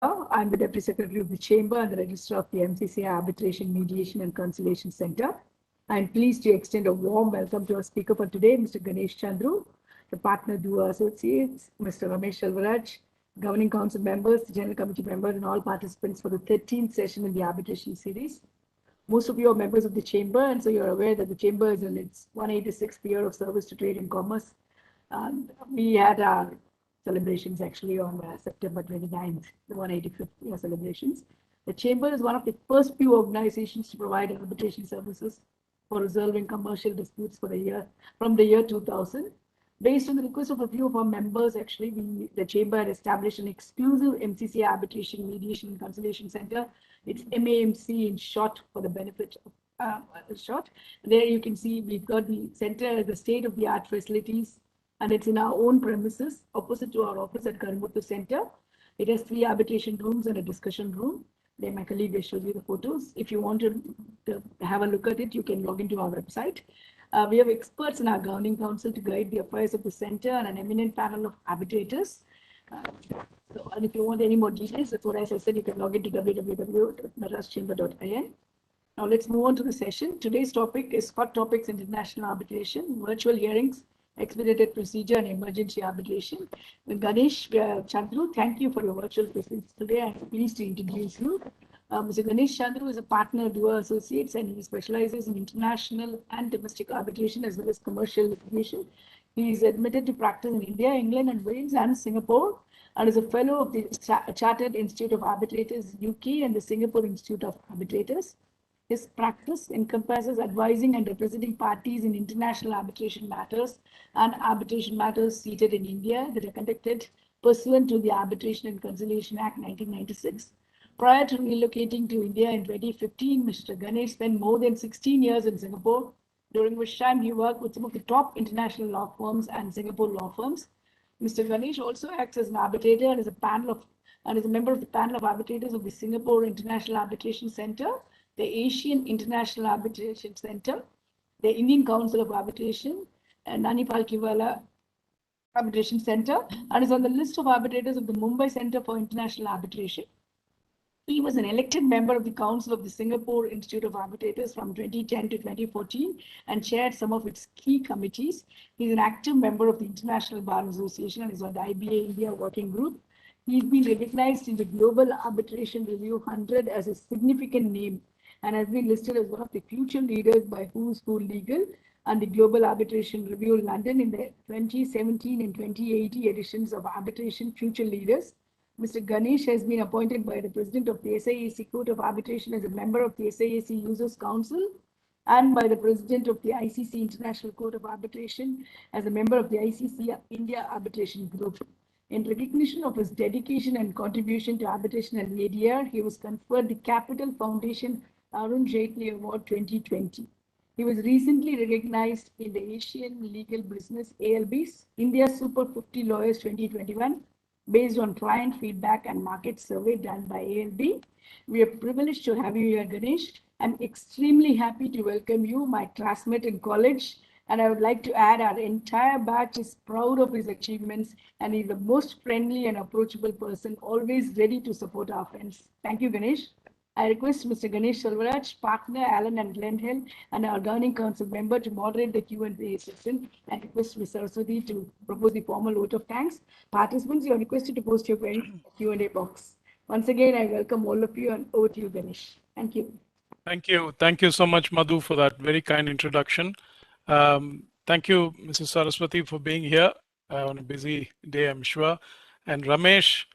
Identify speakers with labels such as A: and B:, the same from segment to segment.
A: I'm the Deputy Secretary of the Chamber and the Registrar of the MCCI Arbitration, Mediation and Conciliation Center. I'm pleased to extend a warm welcome to our speaker for today, Mr. Ganesh Chandru, the Partner Duo Associates, Mr. Ramesh Shalvaraj, Governing Council members, General Committee members, and all participants for the 13th session in the arbitration series. Most of you are members of the Chamber, and so you're aware that the Chamber is in its 186th year of service to trade and commerce. We had our celebrations actually on September 29th, the 185th year celebrations. The Chamber is one of the first few organizations to provide arbitration services for resolving commercial disputes for the year from the year 2000. Based on the request of a few of our members, actually, the Chamber had established an exclusive MCCI Arbitration, Mediation and Conciliation Center. It's MAMC in short for the benefit of short. There you can see we've got the center as the state-of-the-art facilities, and it's in our own premises opposite to our office at Karamuttu Center. It has 3 arbitration rooms and a discussion room. There, my colleague will show you the photos. If you want to have a look at it, you can log into our website. We have experts in our governing council to guide the affairs of the center and an eminent panel of arbitrators. And if you want any more details, that's what I said, you can log into www.madras-chamber.in. Now let's move on to the session. Today's topic is hot topics in international arbitration, virtual hearings, expedited procedure, and emergency arbitration. Ganesh Chandru, thank you for your virtual presence today. I'm pleased to introduce you. Mr. Ganesh Chandru is a partner of Duo Associates, and he specializes in international and domestic arbitration as well as commercial litigation. He is admitted to practice in India, England, and Wales, and Singapore, and is a fellow of the Chartered Institute of Arbitrators UK and the Singapore Institute of Arbitrators. His practice encompasses advising and representing parties in international arbitration matters and arbitration matters seated in India that are conducted pursuant to the Arbitration and Conciliation Act 1996. Prior to relocating to India in 2015, Mr. Ganesh spent more than 16 years in Singapore, during which time he worked with some of the top international law firms and Singapore law firms. Mr. Ganesh also acts as an arbitrator and is a member of the panel of arbitrators of the Singapore International Arbitration Center, the Asian International Arbitration Center, the Indian Council of Arbitration, and Nani Palkiwala Arbitration Center, and is on the list of arbitrators of the Mumbai Center for International Arbitration. He was an elected member of the Council of the Singapore Institute of Arbitrators from 2010 to 2014 and chaired some of its key committees. He is an active member of the International Bar Association and is on the IBA India Working Group. He's been recognized in the Global Arbitration Review 100 as a significant name and has been listed as one of the future leaders by Who's Who Legal and the Global Arbitration Review London in the 2017 and 2018 editions of Arbitration Future Leaders. Mr. Ganesh has been appointed by the President of the SIAC Court of Arbitration as a member of the SIAC Users Council and by the President of the ICC International Court of Arbitration as a member of the ICC India Arbitration Group. In recognition of his dedication and contribution to arbitration and ADR, he was conferred the Capital Foundation Arun Jaitley Award 2020. He was recently recognized in the Asian Legal Business ALB's India Super 50 Lawyers 2021 based on client feedback and market survey done by ALB. We are privileged to have you here, Ganesh. I'm extremely happy to welcome you, my classmate in college. And I would like to add our entire batch is proud of his achievements and he's the most friendly and approachable person, always ready to support our friends. Thank you, Ganesh. I request Mr. Ganesh Shalvaraj, partner Allen and Glenhill, and our governing council member to moderate the Q&A session and request Ms. Saraswati to propose the formal vote of thanks. Participants, you are requested to post your queries in the Q&A box. Once again, I welcome all of you and over to you, Ganesh. Thank you.
B: Thank you. Thank you so much, Madhu, for that very kind introduction. Thank you, Mrs. Saraswati, for being here on a busy day, I'm sure. And Ramesh,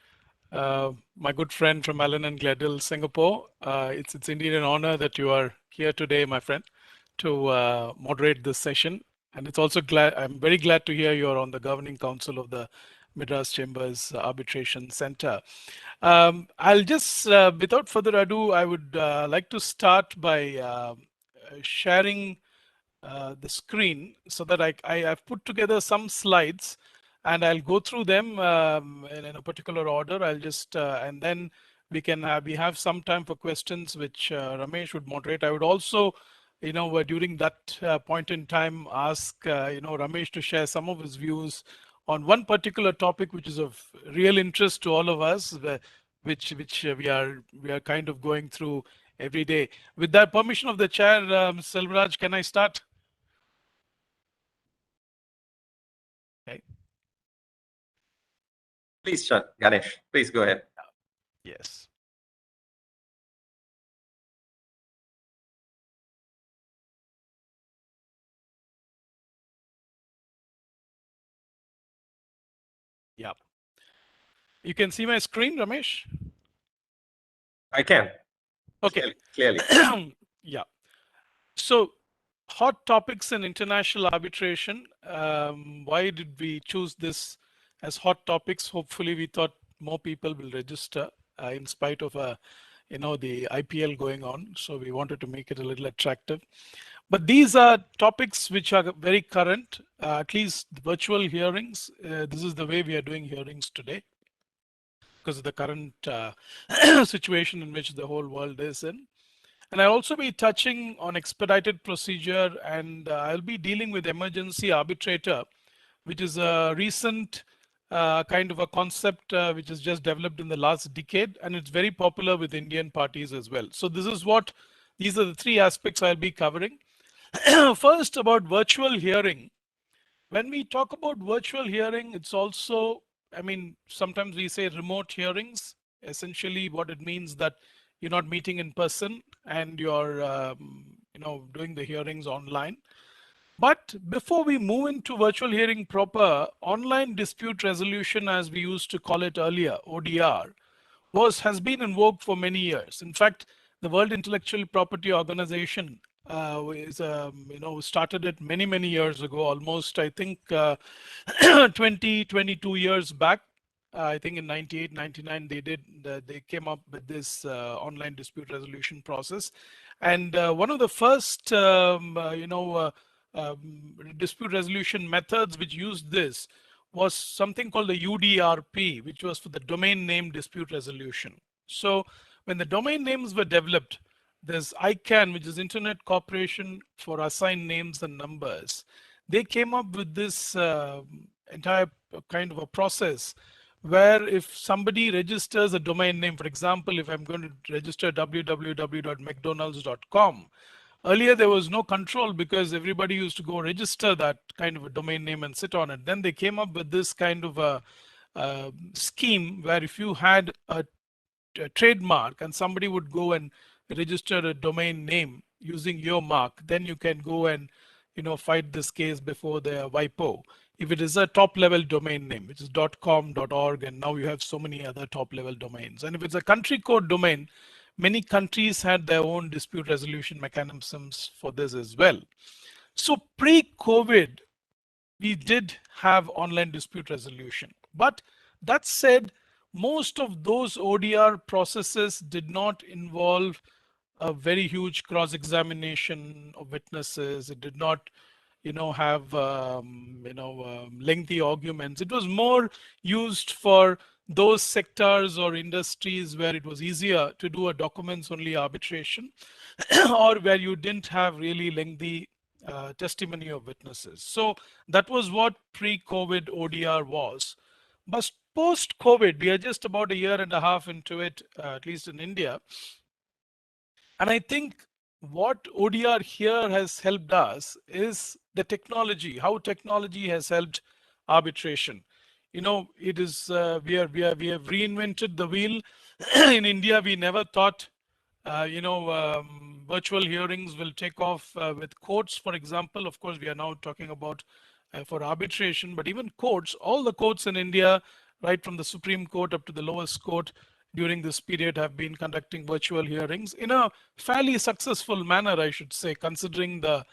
B: my good friend from Allen and Gledhill, Singapore. It's indeed an honor that you are here today, my friend, to moderate this session. And it's also I'm very glad to hear you're on the governing council of the Madras Chambers Arbitration Center. I'll just, without further ado, I would like to start by sharing the screen so that I've put together some slides and I'll go through them in a particular order. I'll just, and then we have some time for questions, which Ramesh would moderate. I would also, during that point in time, ask, Ramesh to share some of his views on one particular topic, which is of real interest to all of us, which we are kind of going through every day. With that permission of the chair, Mr. Selvaraj, can I start? Okay.
C: Please, Ganesh, please go ahead.
B: Yes. Yeah. You can see my screen, Ramesh?
C: I can.
B: Okay.
C: Clearly.
B: Yeah. So, hot topics in international arbitration. Why did we choose this as hot topics? Hopefully, we thought more people will register in spite of the IPL going on. So we wanted to make it a little attractive. But these are topics which are very current, at least virtual hearings. This is the way we are doing hearings today because of the current situation in which the whole world is in. And I'll also be touching on expedited procedure, and I'll be dealing with emergency arbitrator, which is a recent kind of a concept which is just developed in the last decade, and it's very popular with Indian parties as well. So these are the three aspects I'll be covering. First, about virtual hearing. When we talk about virtual hearing, it's also, sometimes we say remote hearings. Essentially, what it means that you're not meeting in person and you're, doing the hearings online. But before we move into virtual hearing proper, online dispute resolution, as we used to call it earlier, ODR, has been in vogue for many years. In fact, the World Intellectual Property Organization started it many years ago, almost I think 22 years back. I think in 98, 99 they came up with this online dispute resolution process, and one of the first dispute resolution methods which used this was something called the UDRP, which was for the domain name dispute resolution. So when the domain names were developed, there's ICANN, which is Internet Corporation for Assigned Names and Numbers. They came up with this entire kind of a process where if somebody registers a domain name, for example, if I'm going to register www.mcdonalds.com, earlier there was no control because everybody used to go register that kind of a domain name and sit on it. Then they came up with this kind of a scheme where if you had a trademark and somebody would go and register a domain name using your mark, then you can go and fight this case before the WIPO. If it is a top level domain name, which is .com, .org, and now you have so many other top level domains. And if it's a country code domain, many countries had their own dispute resolution mechanisms for this as well. So pre-COVID, we did have online dispute resolution. But that said, most of those ODR processes did not involve a very huge cross-examination of witnesses. It did not, have lengthy arguments. It was more used for those sectors or industries where it was easier to do a documents-only arbitration, or where you didn't have really lengthy testimony of witnesses. So that was what pre-COVID ODR was. But post-COVID, we are just about a year and a half into it, at least in India. And I think what ODR here has helped us is the technology, how technology has helped arbitration. It is we have reinvented the wheel. In India, we never thought virtual hearings will take off with courts, for example. Of course, we are now talking about for arbitration, but even courts, all the courts in India, right from the Supreme Court up to the lowest court, during this period have been conducting virtual hearings in a fairly successful manner, I should say, considering the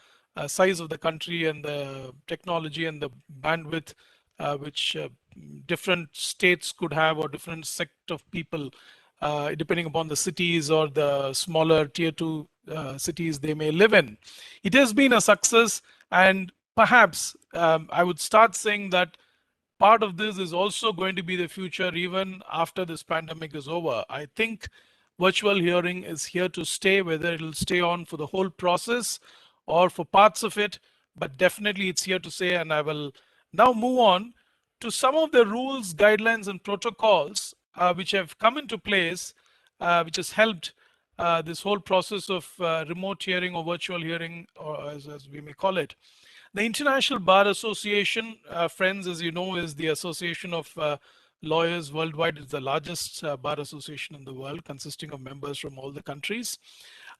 B: size of the country and the technology and the bandwidth which different states could have, or different sect of people, depending upon the cities or the smaller tier 2 cities they may live in. It has been a success, and perhaps I would start saying that part of this is also going to be the future even after this pandemic is over. I think virtual hearing is here to stay, whether it'll stay on for the whole process or for parts of it, but definitely it's here to stay. And I will now move on to some of the rules, guidelines, and protocols which have come into place, which has helped this whole process of remote hearing or virtual hearing, or as we may call it. The International Bar Association, friends, as you know, is the association of lawyers worldwide. It's the largest bar association in the world, consisting of members from all the countries.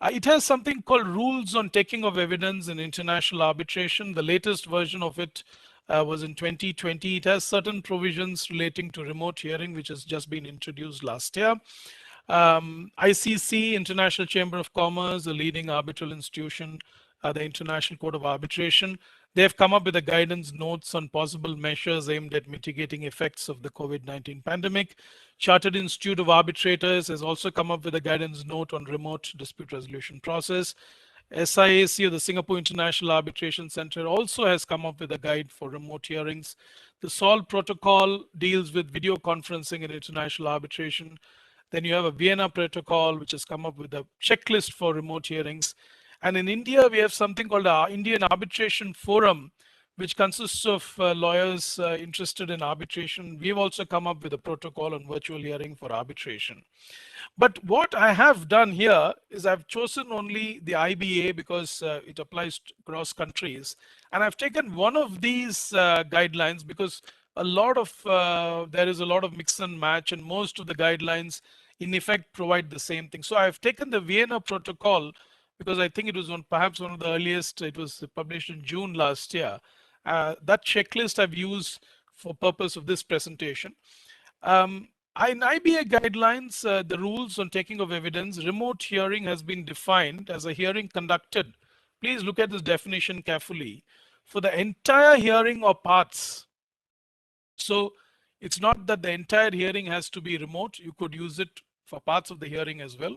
B: It has something called Rules on Taking of Evidence in International Arbitration. The latest version of it was in 2020. It has certain provisions relating to remote hearing, which has just been introduced last year. ICC, International Chamber of Commerce, a leading arbitral institution, the International Court of Arbitration, they have come up with a guidance notes on possible measures aimed at mitigating effects of the COVID-19 pandemic. Chartered Institute of Arbitrators has also come up with a guidance note on remote dispute resolution process. SIAC, or the Singapore International Arbitration Center, also has come up with a guide for remote hearings. The SOLV protocol deals with video conferencing in international arbitration. Then you have a Vienna protocol, which has come up with a checklist for remote hearings. And in India, we have something called the Indian Arbitration Forum, which consists of lawyers interested in arbitration. We've also come up with a protocol on virtual hearing for arbitration. But what I have done here is I've chosen only the IBA because it applies across countries. And I've taken one of these guidelines because there is a lot of mix and match, and most of the guidelines in effect provide the same thing. So I've taken the Vienna protocol because I think it was perhaps one of the earliest. It was published in June last year. That checklist I've used for purpose of this presentation. In IBA guidelines, the rules on taking of evidence, remote hearing has been defined as a hearing conducted. Please look at this definition carefully. For the entire hearing or parts. So it's not that the entire hearing has to be remote. You could use it for parts of the hearing as well,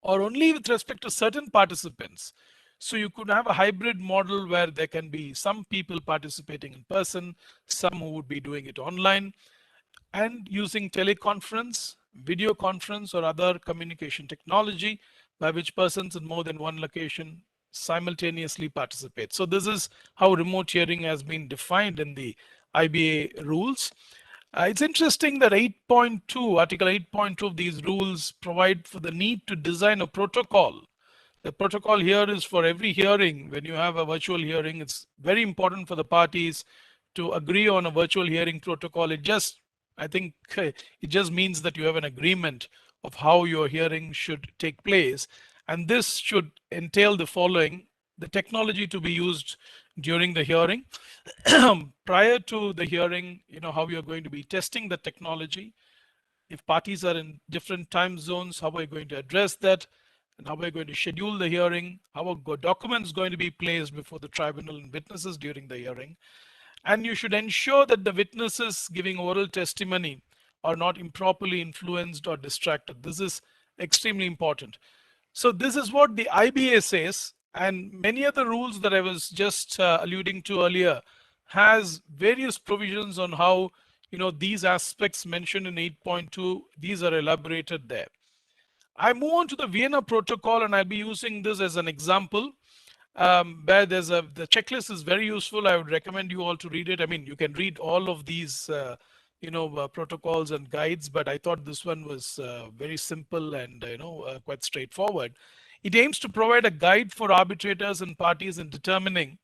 B: or only with respect to certain participants. So you could have a hybrid model where there can be some people participating in person, some who would be doing it online, and using teleconference, video conference, or other communication technology by which persons in more than one location simultaneously participate. So this is how remote hearing has been defined in the IBA rules. It's interesting that Article 8.2 of these rules provide for the need to design a protocol. The protocol here is for every hearing. When you have a virtual hearing, it's very important for the parties to agree on a virtual hearing protocol. I think it just means that you have an agreement of how your hearing should take place. And this should entail the following: the technology to be used during the hearing. Prior to the hearing, how you're going to be testing the technology. If parties are in different time zones, how are you going to address that? And how are you going to schedule the hearing? How are documents going to be placed before the tribunal and witnesses during the hearing? And you should ensure that the witnesses giving oral testimony are not improperly influenced or distracted. This is extremely important. So this is what the IBA says, and many of the rules that I was just alluding to earlier has various provisions on how these aspects mentioned in 8.2, these are elaborated there. I move on to the Vienna Protocol, and I'll be using this as an example. Where the checklist is very useful. I would recommend you all to read it. I mean, you can read all of these, protocols and guides, but I thought this one was very simple and quite straightforward. It aims to provide a guide for arbitrators and parties in determining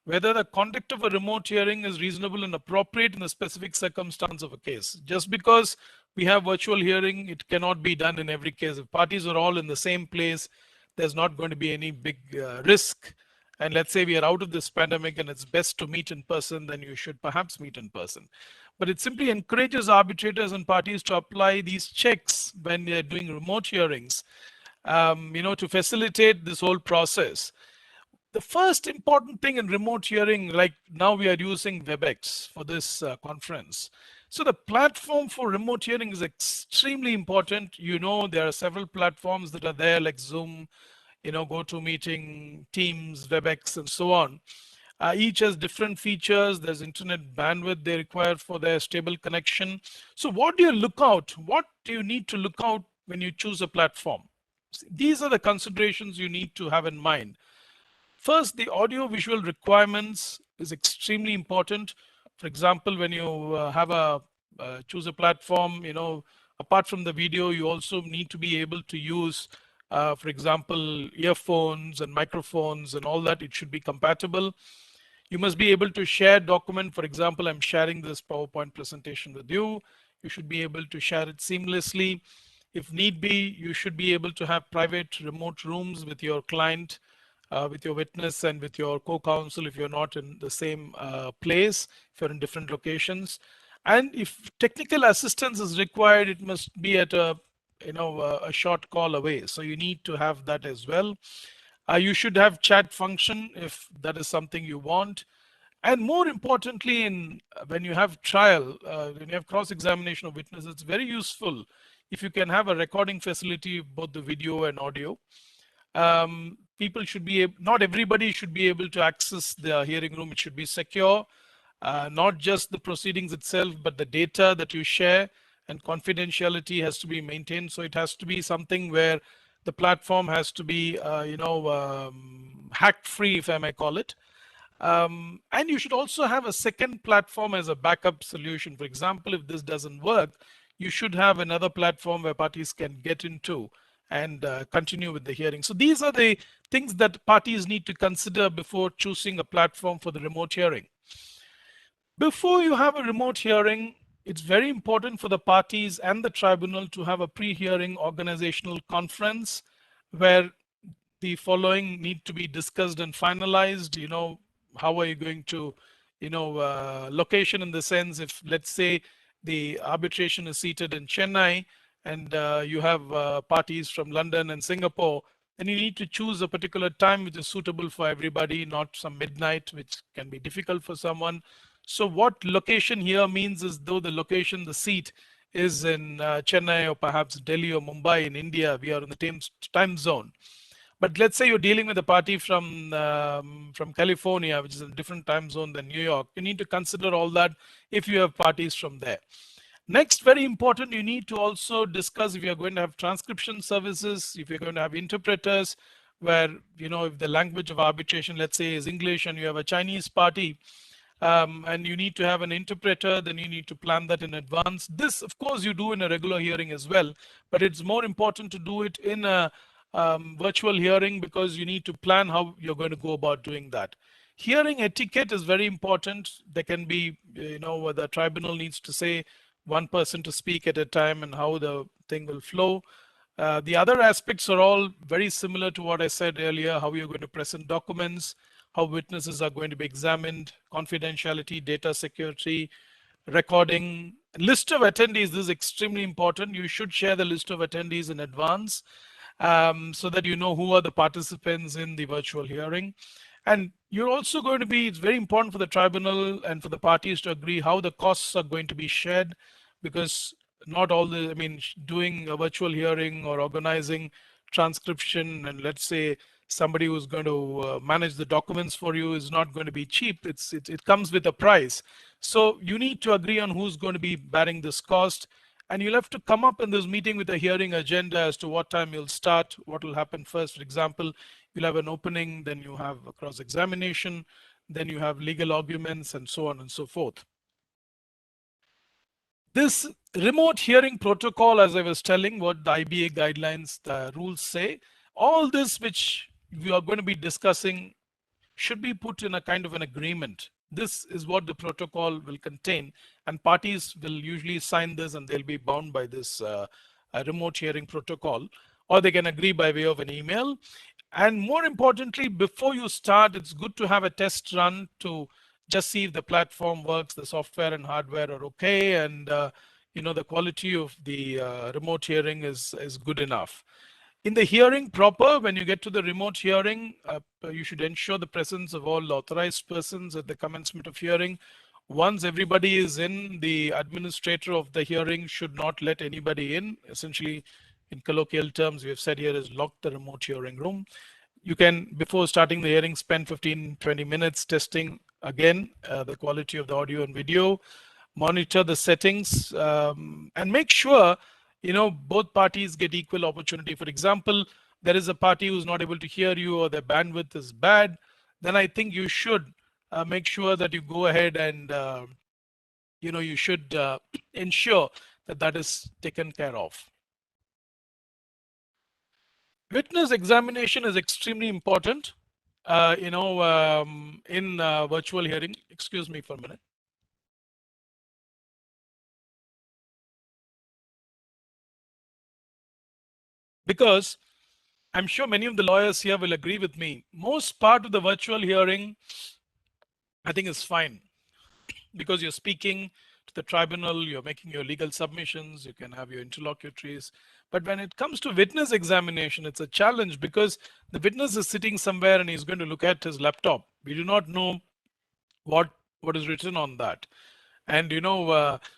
B: whether the conduct of a remote hearing is reasonable and appropriate in the specific circumstance of a case. Just because we have virtual hearing, it cannot be done in every case. If parties are all in the same place, there's not going to be any big risk. And let's say we are out of this pandemic and it's best to meet in person, then you should perhaps meet in person. But it simply encourages arbitrators and parties to apply these checks when they're doing remote hearings, to facilitate this whole process. The first important thing in remote hearing, like now we are using WebEx for this conference. So the platform for remote hearing is extremely important. There are several platforms that are there, like Zoom, GoToMeeting, Teams, WebEx, and so on. Each has different features. There's internet bandwidth they require for their stable connection. So what do you look out? What do you need to look out when you choose a platform? These are the considerations you need to have in mind. First, the audio-visual requirements is extremely important. For example, when you have a choose a platform. Apart from the video, you also need to be able to use, for example, earphones and microphones and all that. It should be compatible. You must be able to share document. For example, I'm sharing this PowerPoint presentation with you. You should be able to share it seamlessly. If need be, you should be able to have private remote rooms with your client, with your witness and with your co-counsel if you're not in the same place, if you're in different locations. And if technical assistance is required, it must be at a short call away. So you need to have that as well. You should have chat function if that is something you want. And more importantly, when you have trial, when you have cross-examination of witnesses, it's very useful if you can have a recording facility, both the video and audio. People should be not everybody should be able to access the hearing room. It should be secure, not just the proceedings itself, but the data that you share, and confidentiality has to be maintained. So it has to be something where the platform has to be, hack-free, if I may call it. And you should also have a second platform as a backup solution. For example, if this doesn't work, you should have another platform where parties can get into and continue with the hearing. So these are the things that parties need to consider before choosing a platform for the remote hearing. Before you have a remote hearing, it's very important for the parties and the tribunal to have a pre-hearing organizational conference where the following need to be discussed and finalized. How are you going to, location in the sense, if let's say the arbitration is seated in Chennai and you have parties from London and Singapore, then you need to choose a particular time which is suitable for everybody, not some midnight, which can be difficult for someone. So what location here means is, though the location, the seat is in Chennai or perhaps Delhi or Mumbai in India, we are in the time zone. But let's say you're dealing with a party from California, which is a different time zone than New York. You need to consider all that if you have parties from there. Next, very important, you need to also discuss if you're going to have transcription services, if you're going to have interpreters, where, if the language of arbitration, let's say, is English and you have a Chinese party, and you need to have an interpreter, then you need to plan that in advance. This, of course, you do in a regular hearing as well, but it's more important to do it in a virtual hearing because you need to plan how you're going to go about doing that. Hearing etiquette is very important. There can be, where the tribunal needs to say one person to speak at a time and how the thing will flow. The other aspects are all very similar to what I said earlier, how you're going to present documents, how witnesses are going to be examined, confidentiality, data security, recording. List of attendees, this is extremely important. You should share the list of attendees in advance so that you know who are the participants in the virtual hearing. And you're also going to be, it's very important for the tribunal and for the parties to agree how the costs are going to be shared, because not all doing a virtual hearing or organizing transcription, and let's say somebody who's going to manage the documents for you is not going to be cheap. It comes with a price. So you need to agree on who's going to be bearing this cost. And you'll have to come up in this meeting with a hearing agenda as to what time you'll start, what will happen first. For example, you'll have an opening, then you have a cross-examination, then you have legal arguments, and so on and so forth. This remote hearing protocol, as I was telling, what the IBA guidelines, the rules say, all this which we are going to be discussing should be put in a kind of an agreement. This is what the protocol will contain, and parties will usually sign this and they'll be bound by this remote hearing protocol, or they can agree by way of an email. And more importantly, before you start, it's good to have a test run to just see if the platform works, the software and hardware are okay, and the quality of the remote hearing is good enough. In the hearing proper, when you get to the remote hearing, you should ensure the presence of all authorized persons at the commencement of hearing. Once everybody is in, the administrator of the hearing should not let anybody in. Essentially, in colloquial terms, we have said here is lock the remote hearing room. You can, before starting the hearing, spend 15-20 minutes testing again the quality of the audio and video, monitor the settings, and make sure both parties get equal opportunity. For example, there is a party who's not able to hear you or their bandwidth is bad, then I think you should make sure that you go ahead and you should ensure that that is taken care of. Witness examination is extremely important, in virtual hearing. Excuse me for a minute. Because I'm sure many of the lawyers here will agree with me. Most part of the virtual hearing, I think, is fine because you're speaking to the tribunal, you're making your legal submissions, you can have your interlocutories. But when it comes to witness examination, it's a challenge because the witness is sitting somewhere and he's going to look at his laptop. We do not know what is written on that. And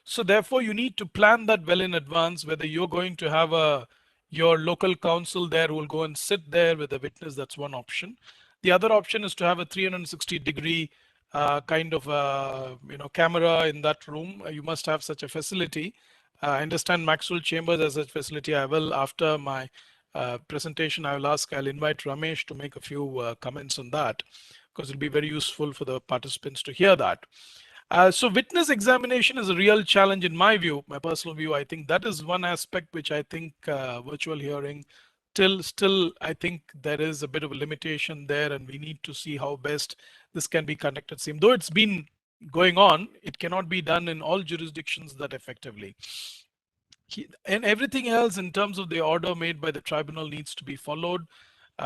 B: so therefore you need to plan that well in advance, whether you're going to have your local counsel there who will go and sit there with a witness. That's one option. The other option is to have a 360-degree kind of camera in that room. You must have such a facility. I understand Maxwell Chambers has such facility. I will, after my presentation, I'll invite Ramesh to make a few comments on that, because it'll be very useful for the participants to hear that. So witness examination is a real challenge in my view, my personal view. I think that is one aspect which I think virtual hearing still I think there is a bit of a limitation there, and we need to see how best this can be conducted. Same though it's been going on, it cannot be done in all jurisdictions that effectively. And everything else in terms of the order made by the tribunal needs to be followed.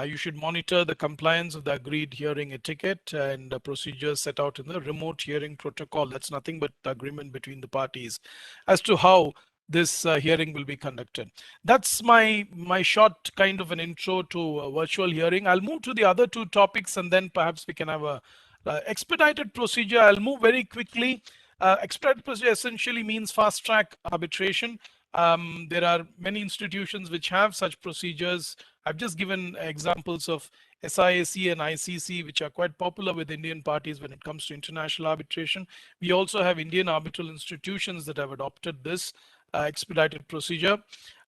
B: You should monitor the compliance of the agreed hearing etiquette and procedures set out in the remote hearing protocol. That's nothing but the agreement between the parties as to how this hearing will be conducted. That's my short kind of an intro to virtual hearing. I'll move to the other two topics and then perhaps we can have a expedited procedure. I'll move very quickly. Expedited procedure essentially means fast track arbitration. There are many institutions which have such procedures. I've just given examples of SIAC and ICC, which are quite popular with Indian parties when it comes to international arbitration. We also have Indian arbitral institutions that have adopted this expedited procedure.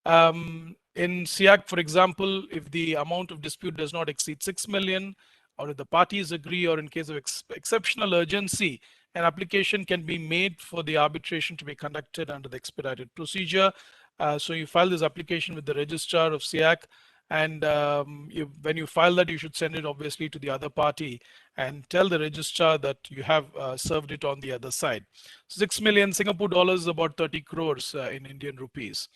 B: In SIAC, for example, if the amount of dispute does not exceed 6 million, or if the parties agree, or in case of exceptional urgency, an application can be made for the arbitration to be conducted under the expedited procedure. So you file this application with the registrar of SIAC, and when you file that, you should send it obviously to the other party and tell the registrar that you have served it on the other side. 6 million Singapore dollars is about 30 crores in Indian rupees.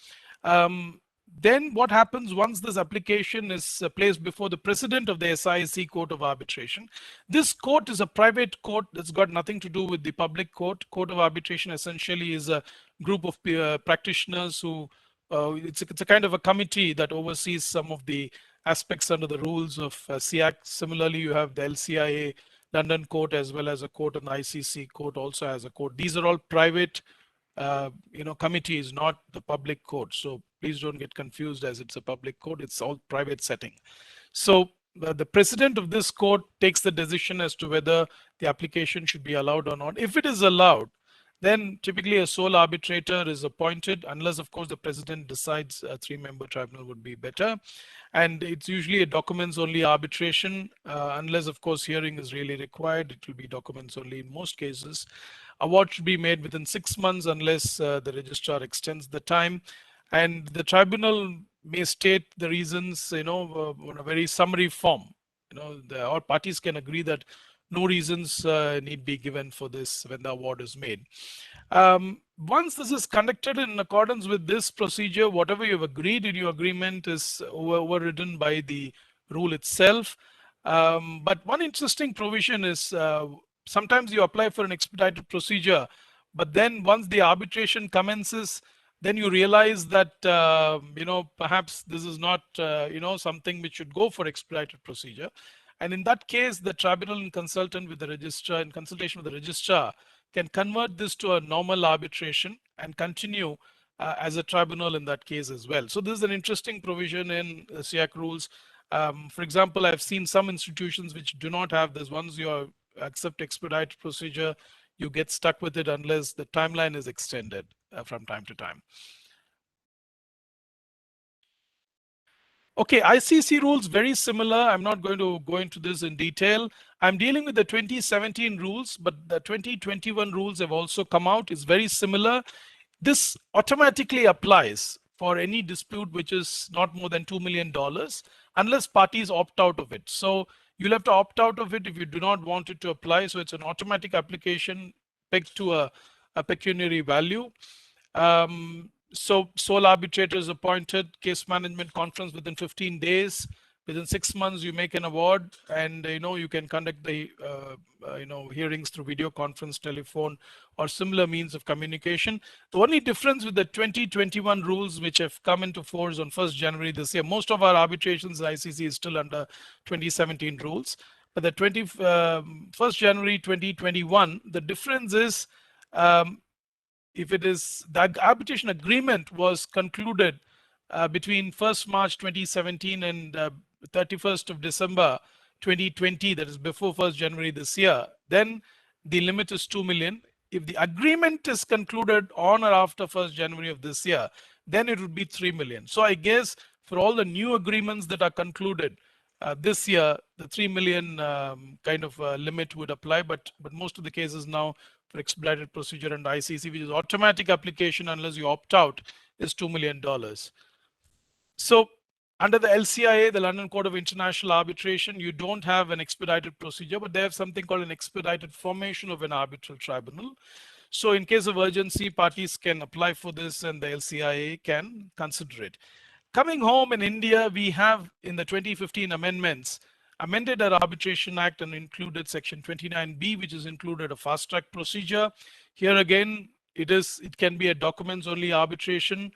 B: Then what happens once this application is placed before the president of the SIAC Court of Arbitration? This court is a private court that's got nothing to do with the public court. Court of Arbitration essentially is a group of practitioners who, it's a kind of a committee that oversees some of the aspects under the rules of SIAC. Similarly, you have the LCIA London court as well as a court, and the ICC court also has a court. These are all private committees, not the public court. So please don't get confused as it's a public court. It's all private setting. So the president of this court takes the decision as to whether the application should be allowed or not. If it is allowed, then typically a sole arbitrator is appointed, unless of course the president decides a 3-member tribunal would be better. And it's usually a documents only arbitration, unless of course hearing is really required. It will be documents only in most cases. Award should be made within 6 months unless the registrar extends the time. And the tribunal may state the reasons, in a very summary form. All parties can agree that no reasons need be given for this when the award is made. Once this is conducted in accordance with this procedure, whatever you've agreed in your agreement is overridden by the rule itself. But one interesting provision is sometimes you apply for an expedited procedure, but then once the arbitration commences, then you realize that perhaps this is not something which should go for expedited procedure. And in that case, the tribunal in consultation with the registrar can convert this to a normal arbitration and continue as a tribunal in that case as well. So this is an interesting provision in SIAC rules. For example, I've seen some institutions which do not have this. Once you accept expedited procedure, you get stuck with it unless the timeline is extended from time to time. Okay, ICC rules very similar. I'm not going to go into this in detail. I'm dealing with the 2017 rules, but the 2021 rules have also come out. It's very similar. This automatically applies for any dispute which is not more than $2 million unless parties opt out of it. So you'll have to opt out of it if you do not want it to apply. So it's an automatic application pegged to a pecuniary value. So sole arbitrator is appointed, case management conference within 15 days. Within 6 months, you make an award, and you can conduct the hearings through video conference, telephone, or similar means of communication. The only difference with the 2021 rules, which have come into force on 1st January this year, most of our arbitrations in ICC is still under 2017 rules. But the 1st January 2021, the difference is if it is the arbitration agreement was concluded between 1st March 2017 and 31st of December 2020, that is before 1st January this year, then the limit is 2 million. If the agreement is concluded on or after 1st January of this year, then it would be 3 million. So I guess for all the new agreements that are concluded this year, the 3 million kind of limit would apply, but most of the cases now for expedited procedure and ICC, which is automatic application unless you opt out, is $2 million. So under the LCIA, the London Court of International Arbitration, you don't have an expedited procedure, but they have something called an expedited formation of an arbitral tribunal. So in case of urgency, parties can apply for this and the LCIA can consider it. Coming home in India, we have in the 2015 amendments amended our Arbitration Act and included Section 29B, which is included a fast track procedure. Here again, it can be a documents only arbitration.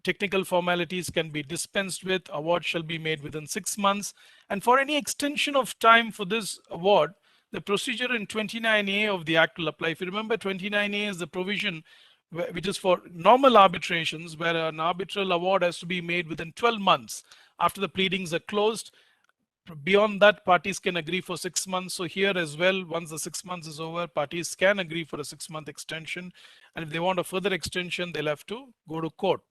B: Technical formalities can be dispensed with. Award shall be made within 6 months. And for any extension of time for this award, the procedure in 29A of the Act will apply. If you remember, 29A is the provision which is for normal arbitrations, where an arbitral award has to be made within 12 months after the pleadings are closed. Beyond that, parties can agree for 6 months. So here as well, once the 6 months is over, parties can agree for a 6-month extension. And if they want a further extension, they'll have to go to court.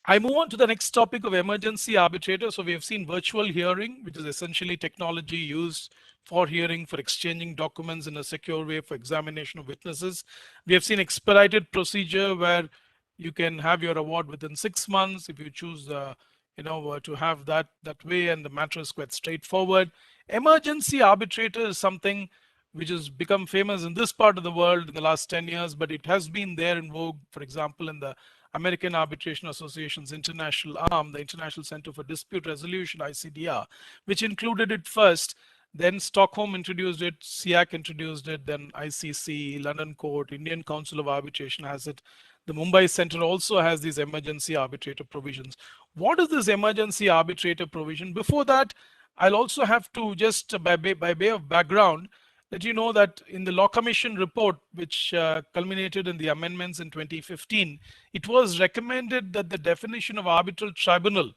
B: I move on to the next topic of emergency arbitrator. So we have seen virtual hearing, which is essentially technology used for hearing, for exchanging documents in a secure way, for examination of witnesses. We have seen expedited procedure where you can have your award within 6 months if you choose to have that way, and the matter is quite straightforward. Emergency arbitrator is something which has become famous in this part of the world in the last 10 years, but it has been there in vogue, for example, in the American Arbitration Association's international arm, the International Center for Dispute Resolution, ICDR, which included it first. Then Stockholm introduced it, SIAC introduced it, then ICC, London Court, Indian Council of Arbitration has it. The Mumbai Center also has these emergency arbitrator provisions. What is this emergency arbitrator provision? Before that, I'll also have to just by way of background, let you know that in the Law Commission report, which culminated in the amendments in 2015, it was recommended that the definition of arbitral tribunal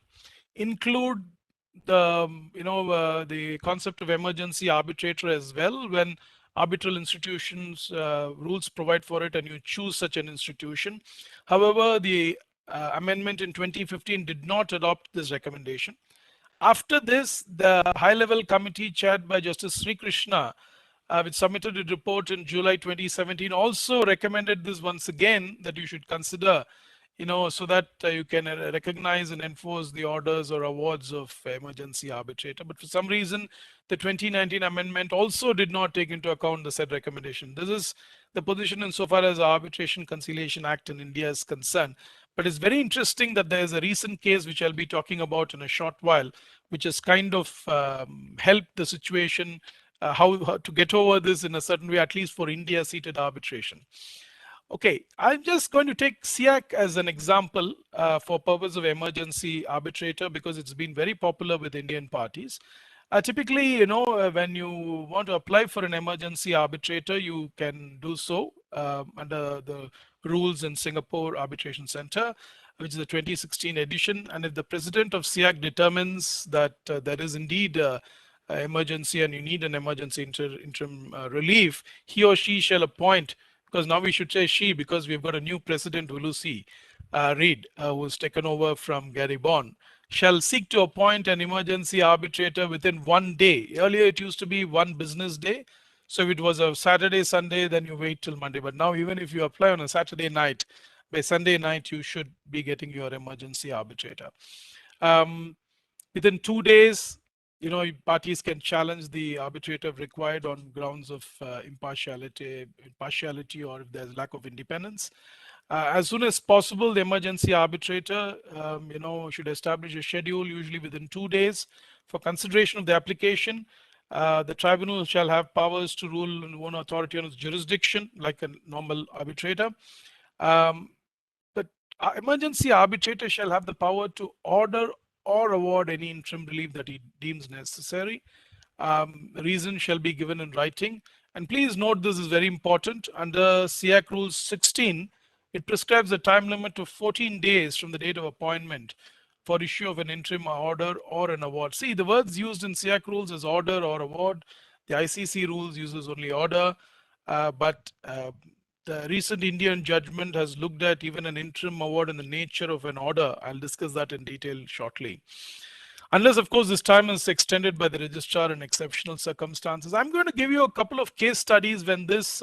B: include the concept of emergency arbitrator as well, when arbitral institutions rules provide for it and you choose such an institution. However, the amendment in 2015 did not adopt this recommendation. After this, the high-level committee chaired by Justice Sri Krishna, which submitted a report in July 2017, also recommended this once again, that you should consider, so that you can recognize and enforce the orders or awards of emergency arbitrator. But for some reason, the 2019 amendment also did not take into account the said recommendation. This is the position insofar as the Arbitration Conciliation Act in India is concerned. But it's very interesting that there is a recent case which I'll be talking about in a short while, which has kind of helped the situation, how to get over this in a certain way, at least for India seated arbitration. Okay, I'm just going to take SIAC as an example for purpose of emergency arbitrator, because it's been very popular with Indian parties. Typically, when you want to apply for an emergency arbitrator, you can do so under the rules in Singapore Arbitration Center, which is the 2016 edition. And if the president of SIAC determines that there is indeed an emergency and you need an emergency interim relief, he or she shall appoint, because now we should say she, because we've got a new president, Ulusi, Reid, who's taken over from Gary Bond, shall seek to appoint an emergency arbitrator within 1 day. Earlier, it used to be 1 business day. So if it was a Saturday, Sunday, then you wait till Monday. But now, even if you apply on a Saturday night, by Sunday night, you should be getting your emergency arbitrator. Within 2 days, parties can challenge the arbitrator if required on grounds of impartiality, or if there's lack of independence. As soon as possible, the emergency arbitrator, should establish a schedule, usually within 2 days, for consideration of the application. The tribunal shall have powers to rule in one authority on its jurisdiction, like a normal arbitrator. But emergency arbitrator shall have the power to order or award any interim relief that he deems necessary. Reason shall be given in writing. And please note, this is very important. Under SIAC Rules 16, it prescribes a time limit of 14 days from the date of appointment for issue of an interim order or an award. See, the words used in SIAC rules is order or award. The ICC rules uses only order, but the recent Indian judgment has looked at even an interim award in the nature of an order. I'll discuss that in detail shortly. Unless, of course, this time is extended by the registrar in exceptional circumstances. I'm going to give you a couple of case studies when this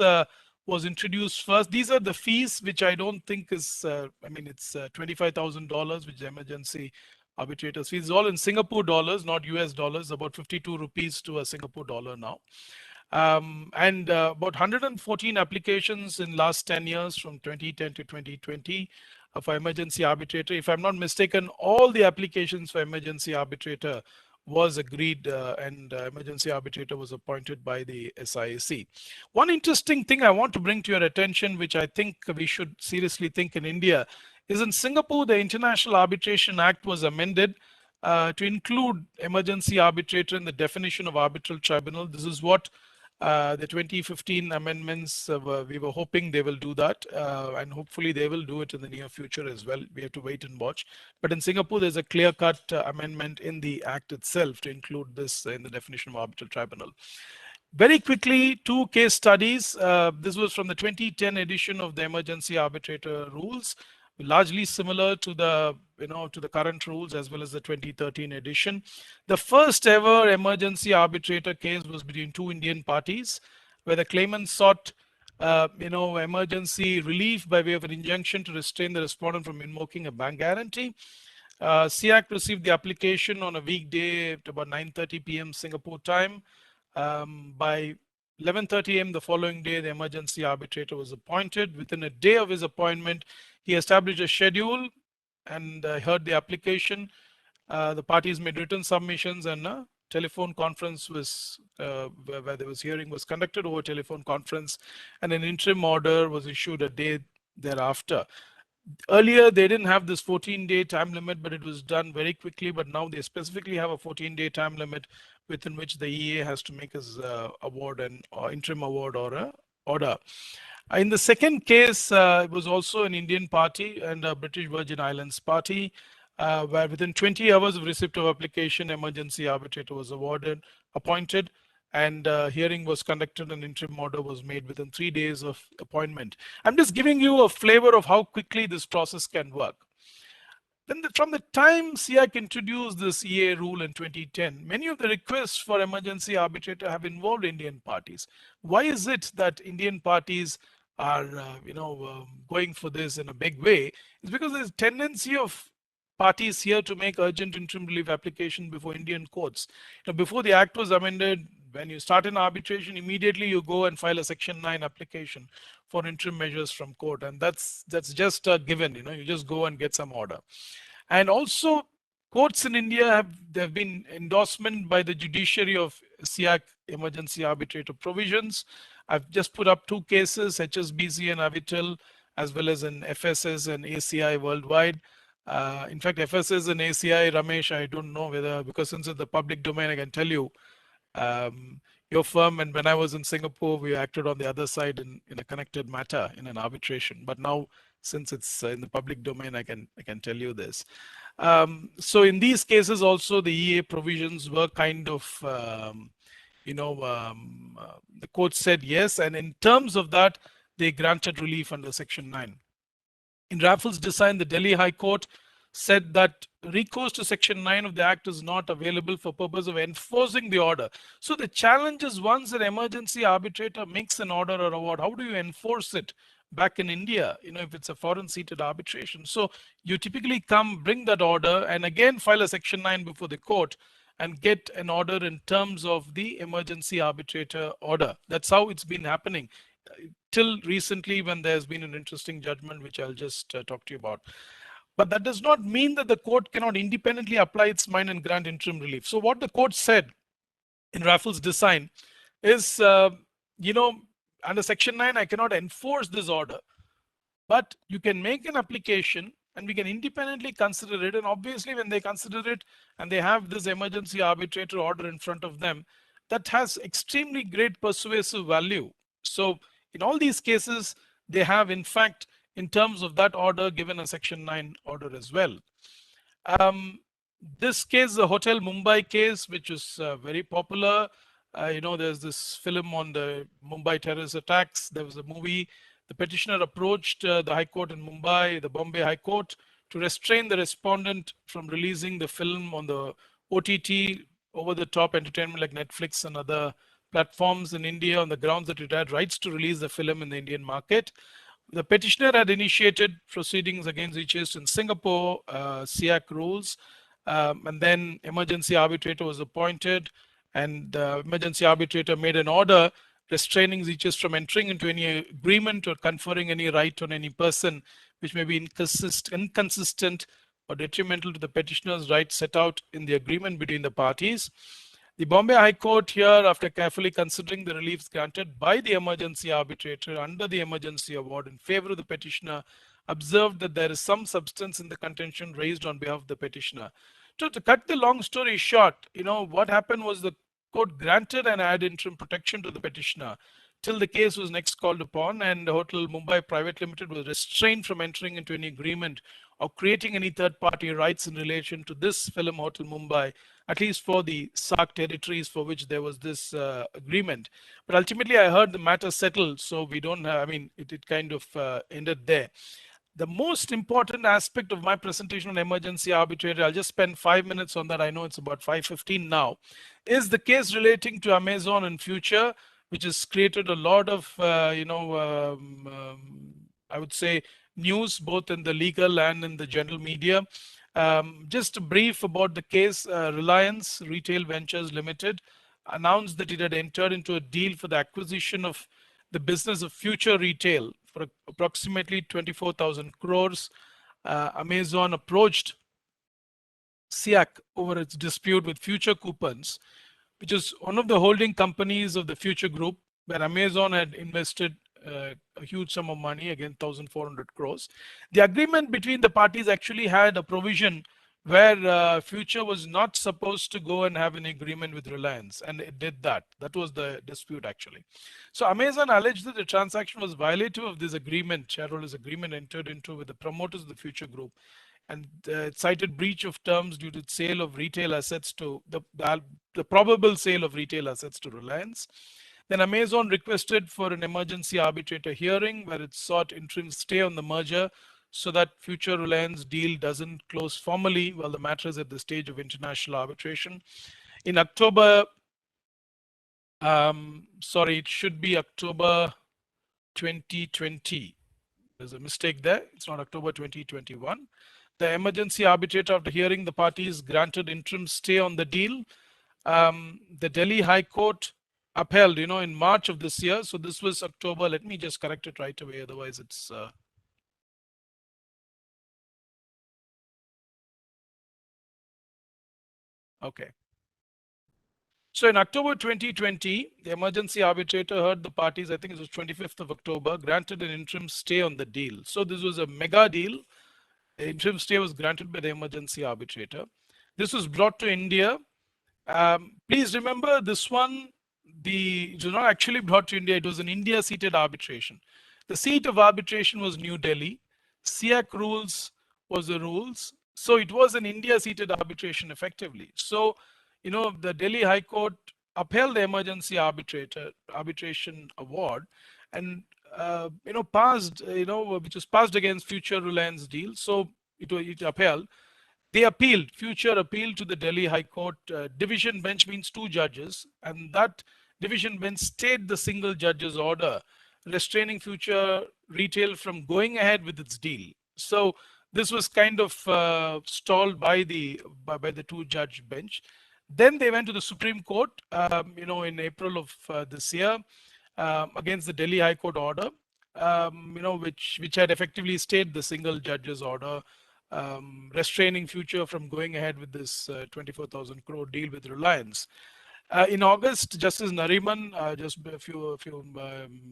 B: was introduced first. These are the fees, which I don't think is, it's $25,000, which is emergency arbitrator's fees. It's all in Singapore dollars, not US dollars, about 52 rupees to a Singapore dollar now. About 114 applications in last 10 years from 2010 to 2020 for emergency arbitrator. If I'm not mistaken, all the applications for emergency arbitrator was agreed and emergency arbitrator was appointed by the SIAC. One interesting thing I want to bring to your attention, which I think we should seriously think in India, is in Singapore, the International Arbitration Act was amended to include emergency arbitrator in the definition of arbitral tribunal. This is what the 2015 amendments, we were hoping they will do that, and hopefully they will do it in the near future as well. We have to wait and watch. But in Singapore, there's a clear-cut amendment in the Act itself to include this in the definition of arbitral tribunal. Very quickly, 2 case studies. This was from the 2010 edition of the Emergency Arbitrator Rules, largely similar to the to the current rules as well as the 2013 edition. The first ever emergency arbitrator case was between 2 Indian parties, where the claimant sought emergency relief by way of an injunction to restrain the respondent from invoking a bank guarantee. SIAC received the application on a weekday at about 9:30 p.m. Singapore time. By 11:30 a.m. the following day, the emergency arbitrator was appointed. Within a day of his appointment, he established a schedule and heard the application. The parties made written submissions, and a telephone conference was where there was hearing was conducted over telephone conference, and an interim order was issued a day thereafter. Earlier, they didn't have this 14-day time limit, but it was done very quickly. But now they specifically have a 14-day time limit within which the EA has to make his award and interim award or a order. In the second case, it was also an Indian party and a British Virgin Islands party, where within 20 hours of receipt of application, emergency arbitrator was appointed, and hearing was conducted, and interim order was made within 3 days of appointment. I'm just giving you a flavor of how quickly this process can work. Then from the time SIAC introduced this EA rule in 2010, many of the requests for emergency arbitrator have involved Indian parties. Why is it that Indian parties are going for this in a big way? It's because there's a tendency of parties here to make urgent interim relief application before Indian courts. Before the Act was amended, when you start an arbitration, immediately you go and file a Section 9 application for interim measures from court, and that's just a given. You just go and get some order. And also, courts in India there have been endorsement by the judiciary of SIAC emergency arbitrator provisions. I've just put up 2 cases, HSBC and Avital, as well as in FSS and ACI worldwide. In fact, FSS and ACI, Ramesh, I don't know whether, because since it's the public domain, I can tell you, your firm, and when I was in Singapore, we acted on the other side in a connected matter in an arbitration. But now, since it's in the public domain, I can tell you this. So in these cases, also the EA provisions were kind of, the court said yes, and in terms of that, they granted relief under Section 9. In Raffles' design, the Delhi High Court said that recourse to Section 9 of the Act is not available for purpose of enforcing the order. So the challenge is, once an emergency arbitrator makes an order or award, how do you enforce it back in India, if it's a foreign seated arbitration? So you typically bring that order and again file a Section 9 before the court and get an order in terms of the emergency arbitrator order. That's how it's been happening till recently, when there's been an interesting judgment, which I'll just talk to you about. But that does not mean that the court cannot independently apply its mind and grant interim relief. So what the court said in Raffles' design is, under Section 9, I cannot enforce this order, but you can make an application and we can independently consider it. And obviously, when they consider it and they have this emergency arbitrator order in front of them, that has extremely great persuasive value. So in all these cases, they have, in fact, in terms of that order, given a Section 9 order as well. This case, the Hotel Mumbai case, which is very popular. There's this film on the Mumbai terrorist attacks. There was a movie. The petitioner approached the High Court in Mumbai, the Bombay High Court, to restrain the respondent from releasing the film on the OTT, over-the-top entertainment like Netflix and other platforms in India, on the grounds that it had rights to release the film in the Indian market. The petitioner had initiated proceedings against each case in Singapore, SIAC rules, and then emergency arbitrator was appointed, and the emergency arbitrator made an order restraining each from entering into any agreement or conferring any right on any person which may be inconsistent or detrimental to the petitioner's rights set out in the agreement between the parties. The Bombay High Court here, after carefully considering the reliefs granted by the emergency arbitrator under the emergency award in favor of the petitioner, observed that there is some substance in the contention raised on behalf of the petitioner. So to cut the long story short, what happened was the court granted an ad interim protection to the petitioner till the case was next called upon, and the Hotel Mumbai Private Limited was restrained from entering into any agreement or creating any third-party rights in relation to this film Hotel Mumbai, at least for the SIAC territories for which there was this agreement. But ultimately, I heard the matter settled, so we don't have, it kind of ended there. The most important aspect of my presentation on emergency arbitrator, I'll just spend 5 minutes on that. I know it's about 5:15 now, is the case relating to Amazon in future, which has created a lot of, I would say, news, both in the legal and in the general media. Just a brief about the case. Reliance Retail Ventures Limited announced that it had entered into a deal for the acquisition of the business of Future Retail for approximately 24,000 crores. Amazon approached SIAC over its dispute with Future Coupons, which is one of the holding companies of the Future Group, where Amazon had invested a huge sum of money, again 1,400 crores. The agreement between the parties actually had a provision where Future was not supposed to go and have an agreement with Reliance, and it did that. That was the dispute actually. So Amazon alleged that the transaction was violative of this agreement, shareholders agreement entered into with the promoters of the Future Group, and it cited breach of terms due to sale of retail assets to the probable sale of retail assets to Reliance. Then Amazon requested for an emergency arbitrator hearing where it sought interim stay on the merger so that Future Reliance deal doesn't close formally while the matter is at the stage of international arbitration. In October, it should be October 2020. There's a mistake there. It's not October 2021. The emergency arbitrator, after hearing the parties, granted interim stay on the deal. The Delhi High Court upheld, in March of this year. So this was October. Let me just correct it right away. Otherwise, it's okay. So in October 2020, the emergency arbitrator heard the parties, I think it was 25th of October, granted an interim stay on the deal. So this was a mega deal. The interim stay was granted by the emergency arbitrator. This was brought to India. Please remember this one, it was not actually brought to India. It was an India-seated arbitration. The seat of arbitration was New Delhi. SIAC rules was the rules. So it was an India-seated arbitration effectively. So, the Delhi High Court upheld the emergency arbitration award and passed, which was passed against Future Reliance deal. So it upheld. They appealed. Future appealed to the Delhi High Court. Division bench means two judges, and that division bench stayed the single judge's order, restraining Future Retail from going ahead with its deal. So this was kind of stalled by the two judge bench. Then they went to the Supreme Court, in April of this year, against the Delhi High Court order, which had effectively stayed the single judge's order, restraining Future from going ahead with this 24,000 crore deal with Reliance. In August, Justice Nariman, just a few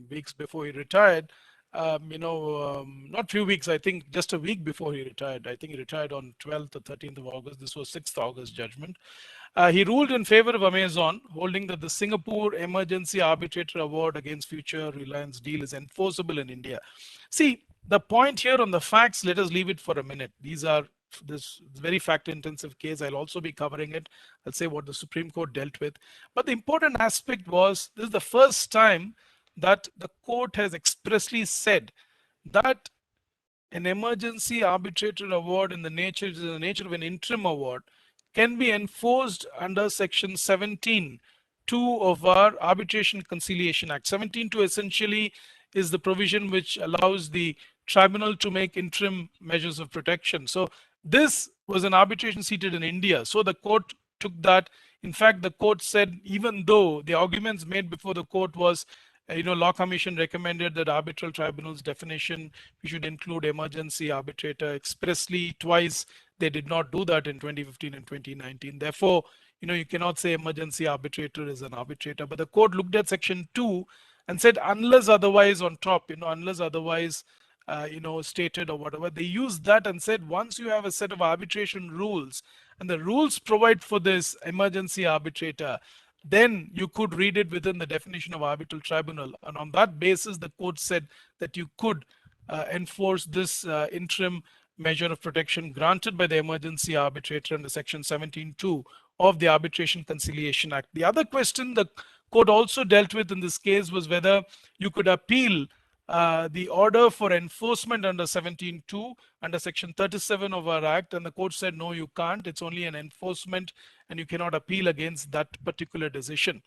B: weeks before he retired, not few weeks, I think just a week before he retired. I think he retired on 12th or 13th of August. This was 6th August judgment. He ruled in favor of Amazon, holding that the Singapore Emergency Arbitrator Award against Future Reliance deal is enforceable in India. See, the point here on the facts, let us leave it for a minute. This very fact-intensive case. I'll also be covering it. I'll say what the Supreme Court dealt with. But the important aspect was, this is the first time that the court has expressly said that an emergency arbitrator award in the nature of an interim award can be enforced under Section 17(2) of our Arbitration Conciliation Act. 17(2) essentially is the provision which allows the tribunal to make interim measures of protection. So this was an arbitration seated in India. So the court took that. In fact, the court said, even though the arguments made before the court was, Law Commission recommended that arbitral tribunal's definition, we should include emergency arbitrator expressly. Twice they did not do that in 2015 and 2019. Therefore, you cannot say emergency arbitrator is an arbitrator. But the court looked at Section 2 and said, unless otherwise on top, unless otherwise stated or whatever, they used that and said, once you have a set of arbitration rules and the rules provide for this emergency arbitrator, then you could read it within the definition of arbitral tribunal. And on that basis, the court said that you could enforce this interim measure of protection granted by the emergency arbitrator under Section 17(2) of the Arbitration Conciliation Act. The other question the court also dealt with in this case was whether you could appeal the order for enforcement under 17(2) under Section 37 of our Act, and the court said, no, you can't. It's only an enforcement and you cannot appeal against that particular decision.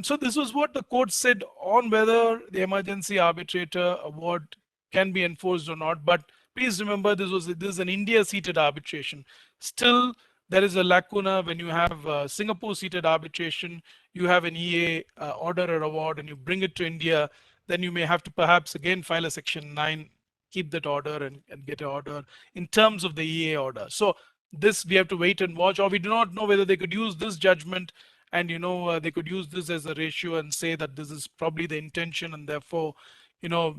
B: So this was what the court said on whether the emergency arbitrator award can be enforced or not. But please remember, this is an India-seated arbitration. Still, there is a lacuna when you have Singapore-seated arbitration, you have an EA order or award, and you bring it to India, then you may have to perhaps again file a Section 9, keep that order and get an order in terms of the EA order. So this we have to wait and watch, or we do not know whether they could use this judgment and they could use this as a ratio and say that this is probably the intention and therefore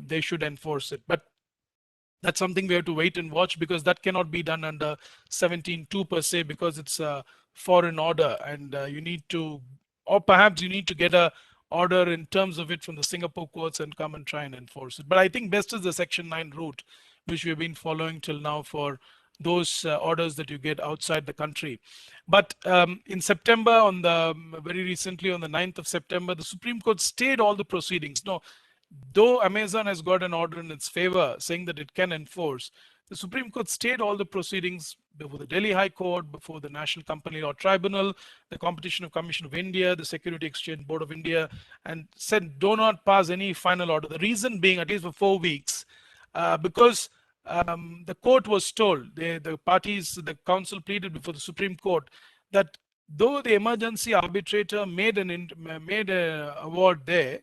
B: they should enforce it. But that's something we have to wait and watch, because that cannot be done under 17(2) per se, because it's a foreign order, and you need to get a order in terms of it from the Singapore courts and come and try and enforce it. But I think best is the Section 9 route, which we've been following till now for those orders that you get outside the country. But in September, very recently on the 9th of September, the Supreme Court stayed all the proceedings. No, though Amazon has got an order in its favor saying that it can enforce, the Supreme Court stayed all the proceedings before the Delhi High Court, before the National Company Law Tribunal, the Competition Commission of India, the Security Exchange Board of India, and said do not pass any final order. The reason being, at least for 4 weeks, because the court was told, the parties, the council pleaded before the Supreme Court that though the emergency arbitrator made an award there,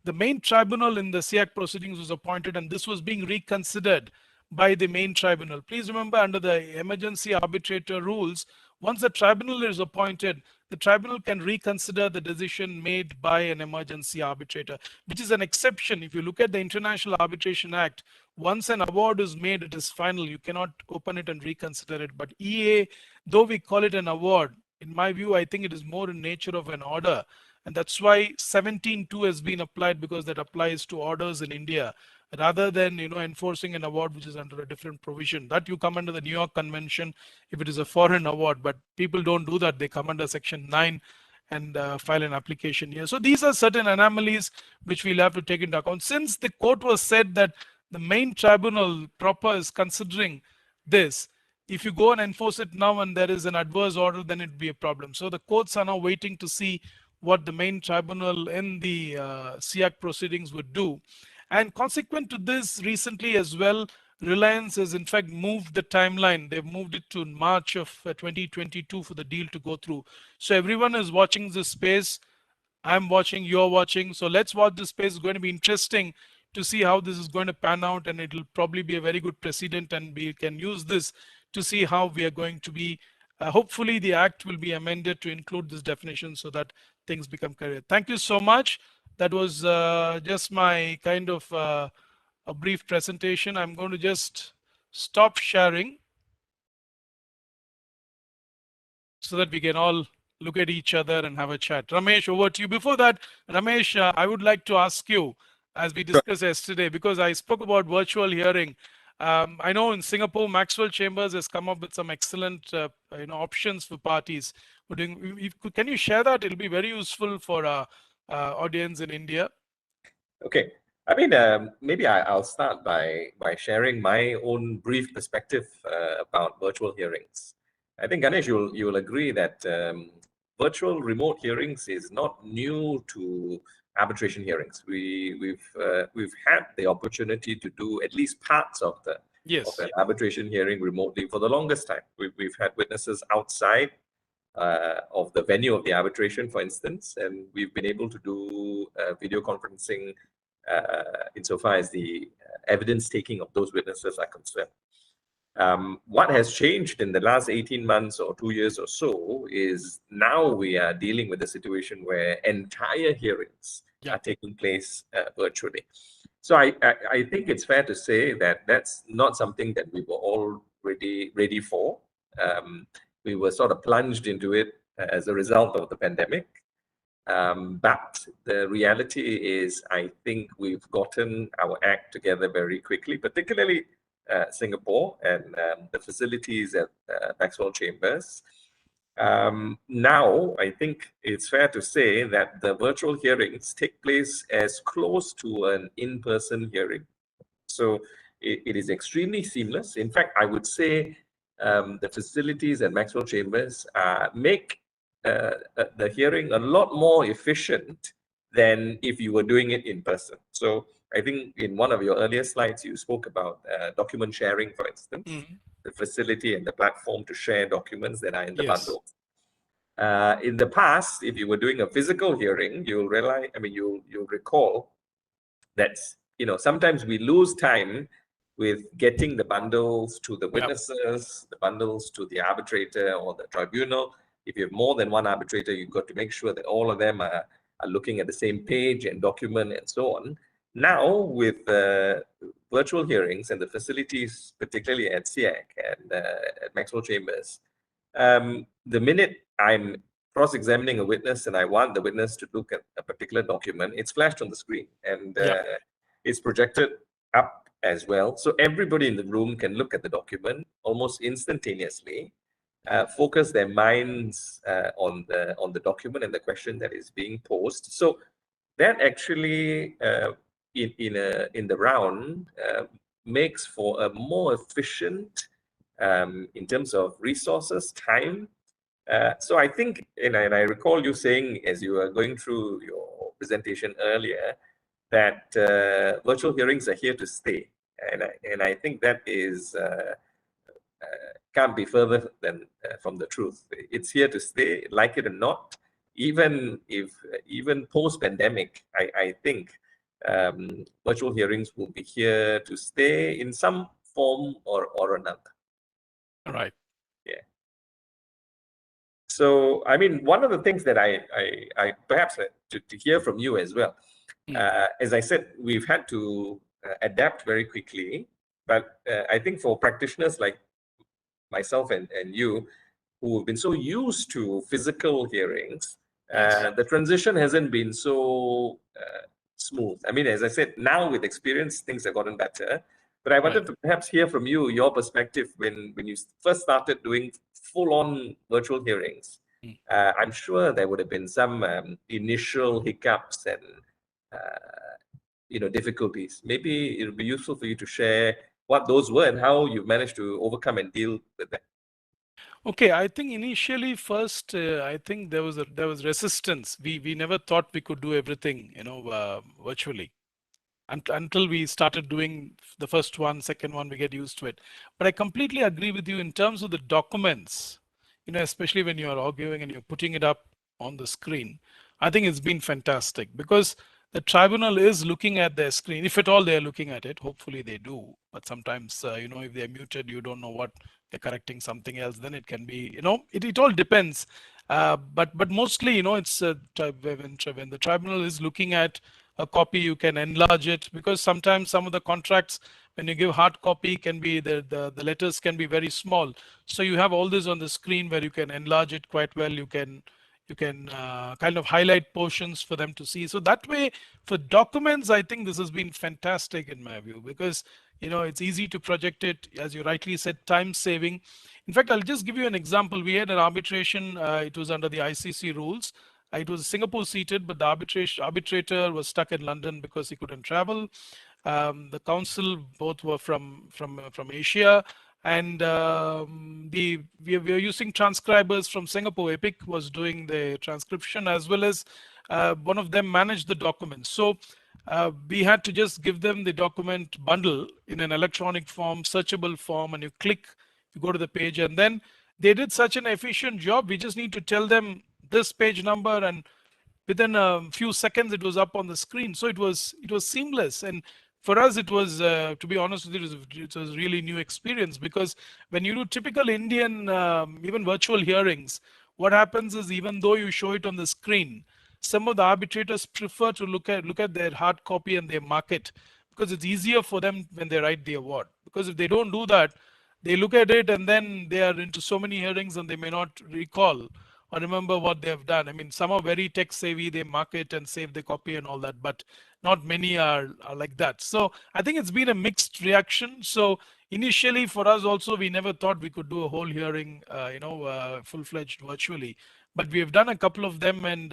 B: the main tribunal in the SIAC proceedings was appointed, and this was being reconsidered by the main tribunal. Please remember, under the emergency arbitrator rules, once the tribunal is appointed, the tribunal can reconsider the decision made by an emergency arbitrator, which is an exception. If you look at the International Arbitration Act, once an award is made, it is final. You cannot open it and reconsider it. But EA, though we call it an award, in my view, I think it is more in nature of an order. And that's why 17(2) has been applied, because that applies to orders in India, rather than enforcing an award which is under a different provision. That you come under the New York Convention if it is a foreign award, but people don't do that. They come under Section 9 and file an application here. So these are certain anomalies which we'll have to take into account. Since the court was said that the main tribunal proper is considering this, if you go and enforce it now and there is an adverse order, then it'd be a problem. So the courts are now waiting to see what the main tribunal in the SIAC proceedings would do. And consequent to this, recently as well, Reliance has in fact moved the timeline. They've moved it to March of 2022 for the deal to go through. So everyone is watching this space. I'm watching, you're watching. So let's watch this space. It's going to be interesting to see how this is going to pan out, and it'll probably be a very good precedent, and we can use this to see how we are going to be. Hopefully the act will be amended to include this definition so that things become clear. Thank you so much. That was just my kind of a brief presentation. I'm going to just stop sharing so that we can all look at each other and have a chat. Ramesh, over to you. Before that, Ramesh, I would like to ask you, as we discussed yesterday, because I spoke about virtual hearing. I know in Singapore, Maxwell Chambers has come up with some excellent options for parties. Can you share that? It'll be very useful for our audience in India.
C: Okay. I mean, maybe I'll start by sharing my own brief perspective about virtual hearings. I think, Ganesh, you'll agree that virtual remote hearings is not new to arbitration hearings. We've had the opportunity to do at least parts of an arbitration hearing remotely for the longest time. We've had witnesses outside of the venue of the arbitration, for instance, and we've been able to do video conferencing insofar as the evidence taking of those witnesses are concerned. What has changed in the last 18 months or 2 years or so is now we are dealing with a situation where entire hearings are taking place virtually. So I think it's fair to say that that's not something that we were all ready for. We were sort of plunged into it as a result of the pandemic. But the reality is, I think we've gotten our act together very quickly, particularly Singapore and the facilities at Maxwell Chambers. Now, I think it's fair to say that the virtual hearings take place as close to an in-person hearing. So it is extremely seamless. In fact, I would say the facilities at Maxwell Chambers make the hearing a lot more efficient than if you were doing it in person. So I think in one of your earlier slides, you spoke about document sharing, for instance, the facility and the platform to share documents that are in the bundle. In the past, if you were doing a physical hearing, you'll recall that sometimes we lose time with getting the bundles to the witnesses, the bundles to the arbitrator or the tribunal. If you have more than one arbitrator, you've got to make sure that all of them are looking at the same page and document and so on. Now, with virtual hearings and the facilities, particularly at SIAC and at Maxwell Chambers, the minute I'm cross-examining a witness and I want the witness to look at a particular document, it's flashed on the screen and it's projected up as well. So everybody in the room can look at the document almost instantaneously, focus their minds on the document and the question that is being posed. So that actually, in the round, makes for a more efficient, in terms of resources, time. So I think, and I recall you saying as you were going through your presentation earlier, that virtual hearings are here to stay, and I think that is can't be further than from the truth. It's here to stay, like it or not. Even post-pandemic, I think virtual hearings will be here to stay in some form or another.
B: All right.
C: Yeah. So, I mean, one of the things that I perhaps to hear from you as well, as I said, we've had to adapt very quickly, but I think for practitioners like myself and you, who have been so used to physical hearings, the transition hasn't been so smooth. I mean, as I said, now with experience, things have gotten better. But I wanted to perhaps hear from you, your perspective when you first started doing full-on virtual hearings. I'm sure there would have been some initial hiccups and difficulties. Maybe it would be useful for you to share what those were and how you managed to overcome and deal with them.
B: Okay, I think initially first, I think there was resistance. We never thought we could do everything, virtually. Until we started doing the first one, second one, we get used to it. But I completely agree with you in terms of the documents, especially when you're arguing and you're putting it up on the screen. I think it's been fantastic because the tribunal is looking at their screen. If at all they're looking at it, hopefully they do. But sometimes, if they're muted, you don't know what they're correcting something else. Then it can be, it all depends. But mostly, it's when the tribunal is looking at a copy, you can enlarge it, because sometimes some of the contracts, when you give hard copy, can be the letters can be very small. So you have all this on the screen where you can enlarge it quite well. You can kind of highlight portions for them to see. So that way, for documents, I think this has been fantastic in my view, because it's easy to project it, as you rightly said, time saving. In fact, I'll just give you an example. We had an arbitration. It was under the ICC rules. It was Singapore seated, but the arbitrator was stuck in London because he couldn't travel. The counsel both were from Asia, and we were using transcribers from Singapore. Epic was doing the transcription, as well as one of them managed the documents. So we had to just give them the document bundle in an electronic form, searchable form, and you go to the page, and then they did such an efficient job. We just need to tell them this page number, and within a few seconds it was up on the screen. So it was seamless. And for us, it was, to be honest with you, it was really new experience, because when you do typical Indian even virtual hearings, what happens is, even though you show it on the screen, some of the arbitrators prefer to look at their hard copy and they mark it, because it's easier for them when they write the award. Because if they don't do that, they look at it and then they are into so many hearings and they may not recall or remember what they have done. I mean, some are very tech savvy, they mark it and save the copy and all that, but not many are like that. So I think it's been a mixed reaction. So initially for us also, we never thought we could do a whole hearing, full-fledged virtually, but we have done a couple of them, and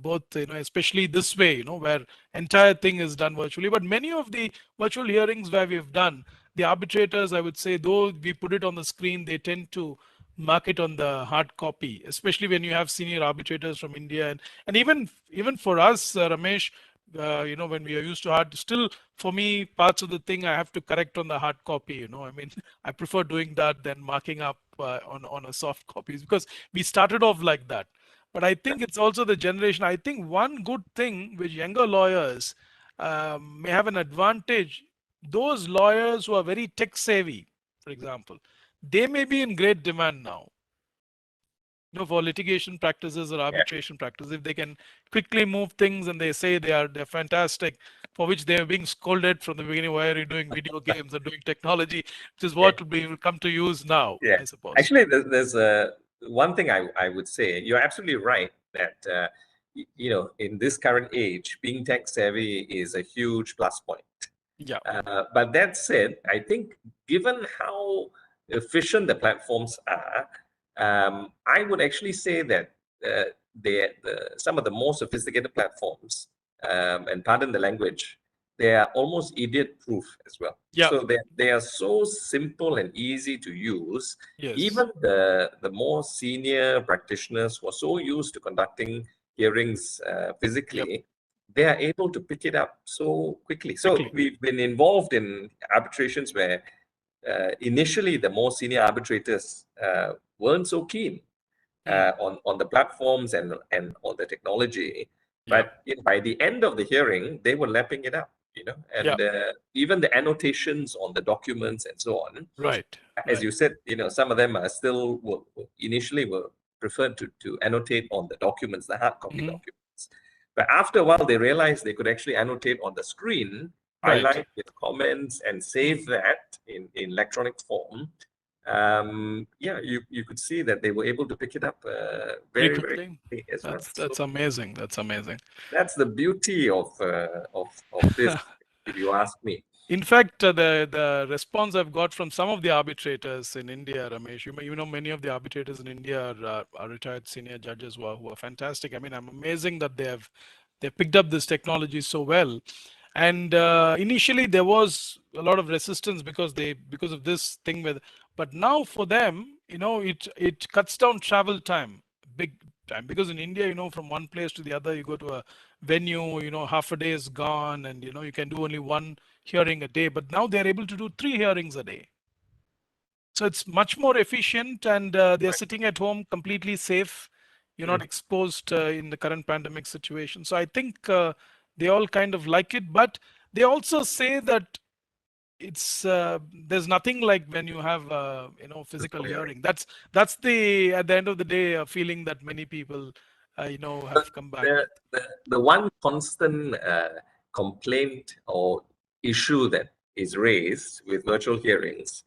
B: both, especially this way, where entire thing is done virtually. But many of the virtual hearings where we've done, the arbitrators, I would say, though we put it on the screen, they tend to mark it on the hard copy, especially when you have senior arbitrators from India, and even for us, Ramesh, when we are used to hard, still for me, parts of the thing I have to correct on the hard copy. I mean, I prefer doing that than marking up on a soft copies, because we started off like that. But I think it's also the generation. I think one good thing which younger lawyers may have an advantage, those lawyers who are very tech savvy, for example, they may be in great demand now, for litigation practices or arbitration practices. If they can quickly move things and they say they're fantastic, for which they're being scolded from the beginning, why are you doing video games or doing technology, which is what will come to use now, I suppose.
C: Actually, there's one thing I would say. You're absolutely right that in this current age, being tech savvy is a huge plus point.
B: Yeah.
C: But that said, I think given how efficient the platforms are, I would actually say that some of the more sophisticated platforms, and pardon the language, they are almost idiot-proof as well.
B: Yeah.
C: So they are so simple and easy to use.
B: Yes.
C: Even the more senior practitioners who are so used to conducting hearings physically, they are able to pick it up so quickly. So we've been involved in arbitrations where initially the more senior arbitrators weren't so keen on the platforms and on the technology. But by the end of the hearing, they were lapping it up, and even the annotations on the documents and so on.
B: Right.
C: As you said, some of them are still initially were preferred to annotate on the documents, the hard copy documents. But after a while, they realized they could actually annotate on the screen, highlight with comments, and save that in electronic form. You could see that they were able to pick it up very quickly as well.
B: That's amazing. That's amazing.
C: That's the beauty of this, if you ask me.
B: In fact, the response I've got from some of the arbitrators in India, Ramesh, you know, many of the arbitrators in India are retired senior judges who are fantastic. I mean, I'm amazing that they picked up this technology so well. And initially there was a lot of resistance because of this thing but now for them, you know, it cuts down travel time big time, because in India, you know, from one place to the other, you go to a venue, you know, half a day is gone, and you know, you can do only one hearing a day, but now they're able to do 3 hearings a day. So it's much more efficient, and they're sitting at home completely safe. You're not exposed in the current pandemic situation. So I think they all kind of like it, but they also say that it's there's nothing like when you have you know, physical hearing. That's the, at the end of the day, feeling that many people you know, have come back
C: The,
B: with.
C: the one constant complaint or issue that is raised with virtual hearings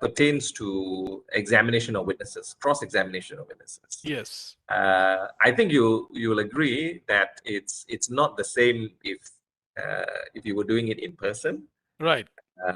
C: pertains to examination of witnesses, cross-examination of witnesses.
B: Yes.
C: I think you'll agree that it's not the same if you were doing it in person.
B: Right.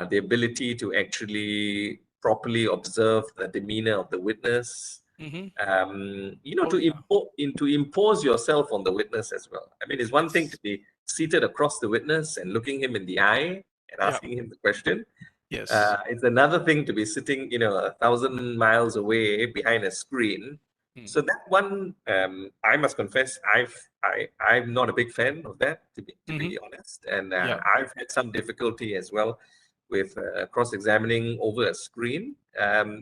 C: The ability to actually properly observe the demeanor of the witness, you know, to impose yourself on the witness as well. I mean, it's one thing to be seated across the witness and looking him in the eye and asking him the question.
B: Yes.
C: It's another thing to be sitting, you know, 1,000 miles away behind a screen. So that one, I must confess, I'm not a big fan of that, to be honest, and I've had some difficulty as well with cross-examining over a screen.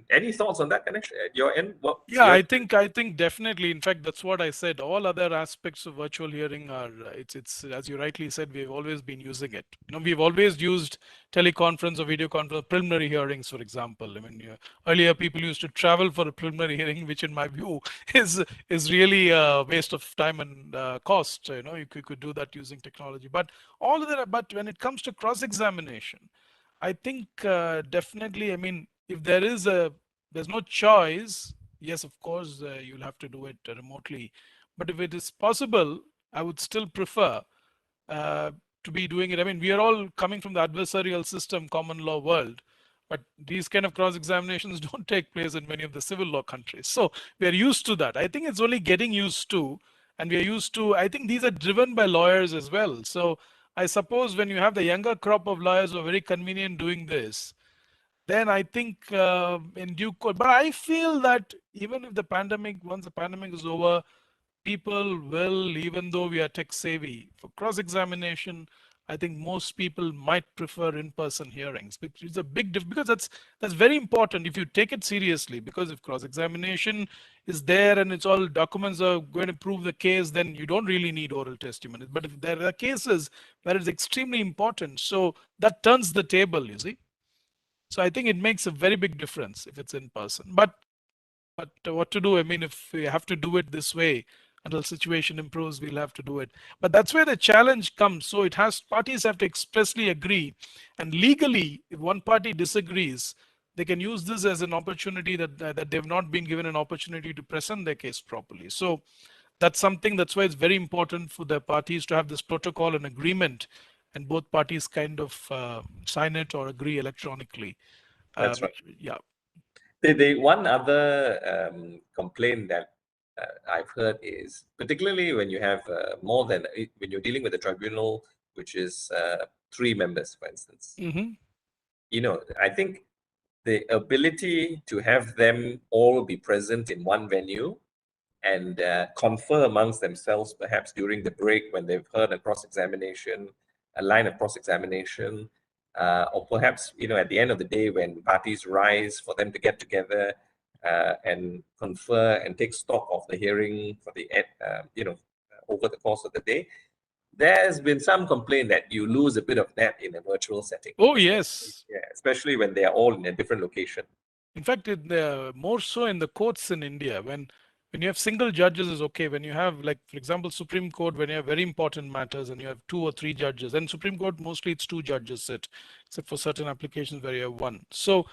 C: Any thoughts on that, Ganesh, at your end?
B: I think definitely. In fact, that's what I said. All other aspects of virtual hearing are it's as you rightly said, we've always been using it. You know, we've always used teleconference or video conference, preliminary hearings, for example. I mean, earlier people used to travel for a preliminary hearing, which in my view is really a waste of time and cost. You know, you could do that using technology. But all of that. But when it comes to cross-examination, I think definitely. I mean, if there's no choice, yes, of course, you'll have to do it remotely. But if it is possible, I would still prefer to be doing it. I mean, we are all coming from the adversarial system, common law world, but these kind of cross-examinations don't take place in many of the civil law countries. So we are used to that. I think it's only getting used to, and we are used to, I think these are driven by lawyers as well. So I suppose when you have the younger crop of lawyers who are very convenient doing this, then I think in due course, but I feel that even if once the pandemic is over, people will, even though we are tech savvy, for cross-examination, I think most people might prefer in-person hearings, which is a big difference, because that's very important if you take it seriously, because if cross-examination is there and it's all documents are going to prove the case, then you don't really need oral testimony. But if there are cases where it's extremely important, so that turns the table, you see. So I think it makes a very big difference if it's in person. But what to do? I mean, if we have to do it this way until situation improves, we'll have to do it. But that's where the challenge comes. So parties have to expressly agree, and legally, if one party disagrees, they can use this as an opportunity that they've not been given an opportunity to present their case properly. So that's why it's very important for the parties to have this protocol and agreement, and both parties kind of sign it or agree electronically.
C: That's right.
B: Yeah.
C: The one other complaint that I've heard is, particularly when you have when you're dealing with a tribunal, which is 3 members, for instance. You know, I think the ability to have them all be present in one venue and confer amongst themselves, perhaps during the break when they've heard a line of cross-examination, or perhaps, you know, at the end of the day when parties rise, for them to get together and confer and take stock of the hearing for the you know, over the course of the day. There's been some complaint that you lose a bit of that in a virtual setting.
B: Oh, yes.
C: Yeah, especially when they are all in a different location.
B: In fact, more so in the courts in India, when you have single judges is okay. When you have, like, for example, Supreme Court, when you have very important matters and you have 2 or 3 judges, and Supreme Court, mostly it's 2 judges sit, except for certain applications where you have 1. So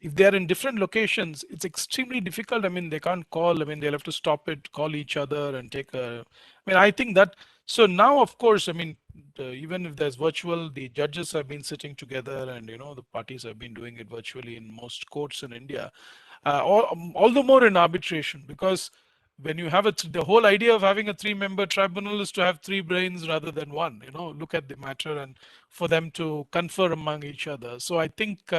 B: if they are in different locations, it's extremely difficult. I mean, they can't call. I mean, they'll have to stop it, call each other and take a, I mean, I think that, so now, of course, I mean, even if there's virtual, the judges have been sitting together, and the parties have been doing it virtually in most courts in India. All the more in arbitration, because when you have the whole idea of having a 3-member tribunal is to have 3 brains rather than 1. Look at the matter and for them to confer among each other. So I think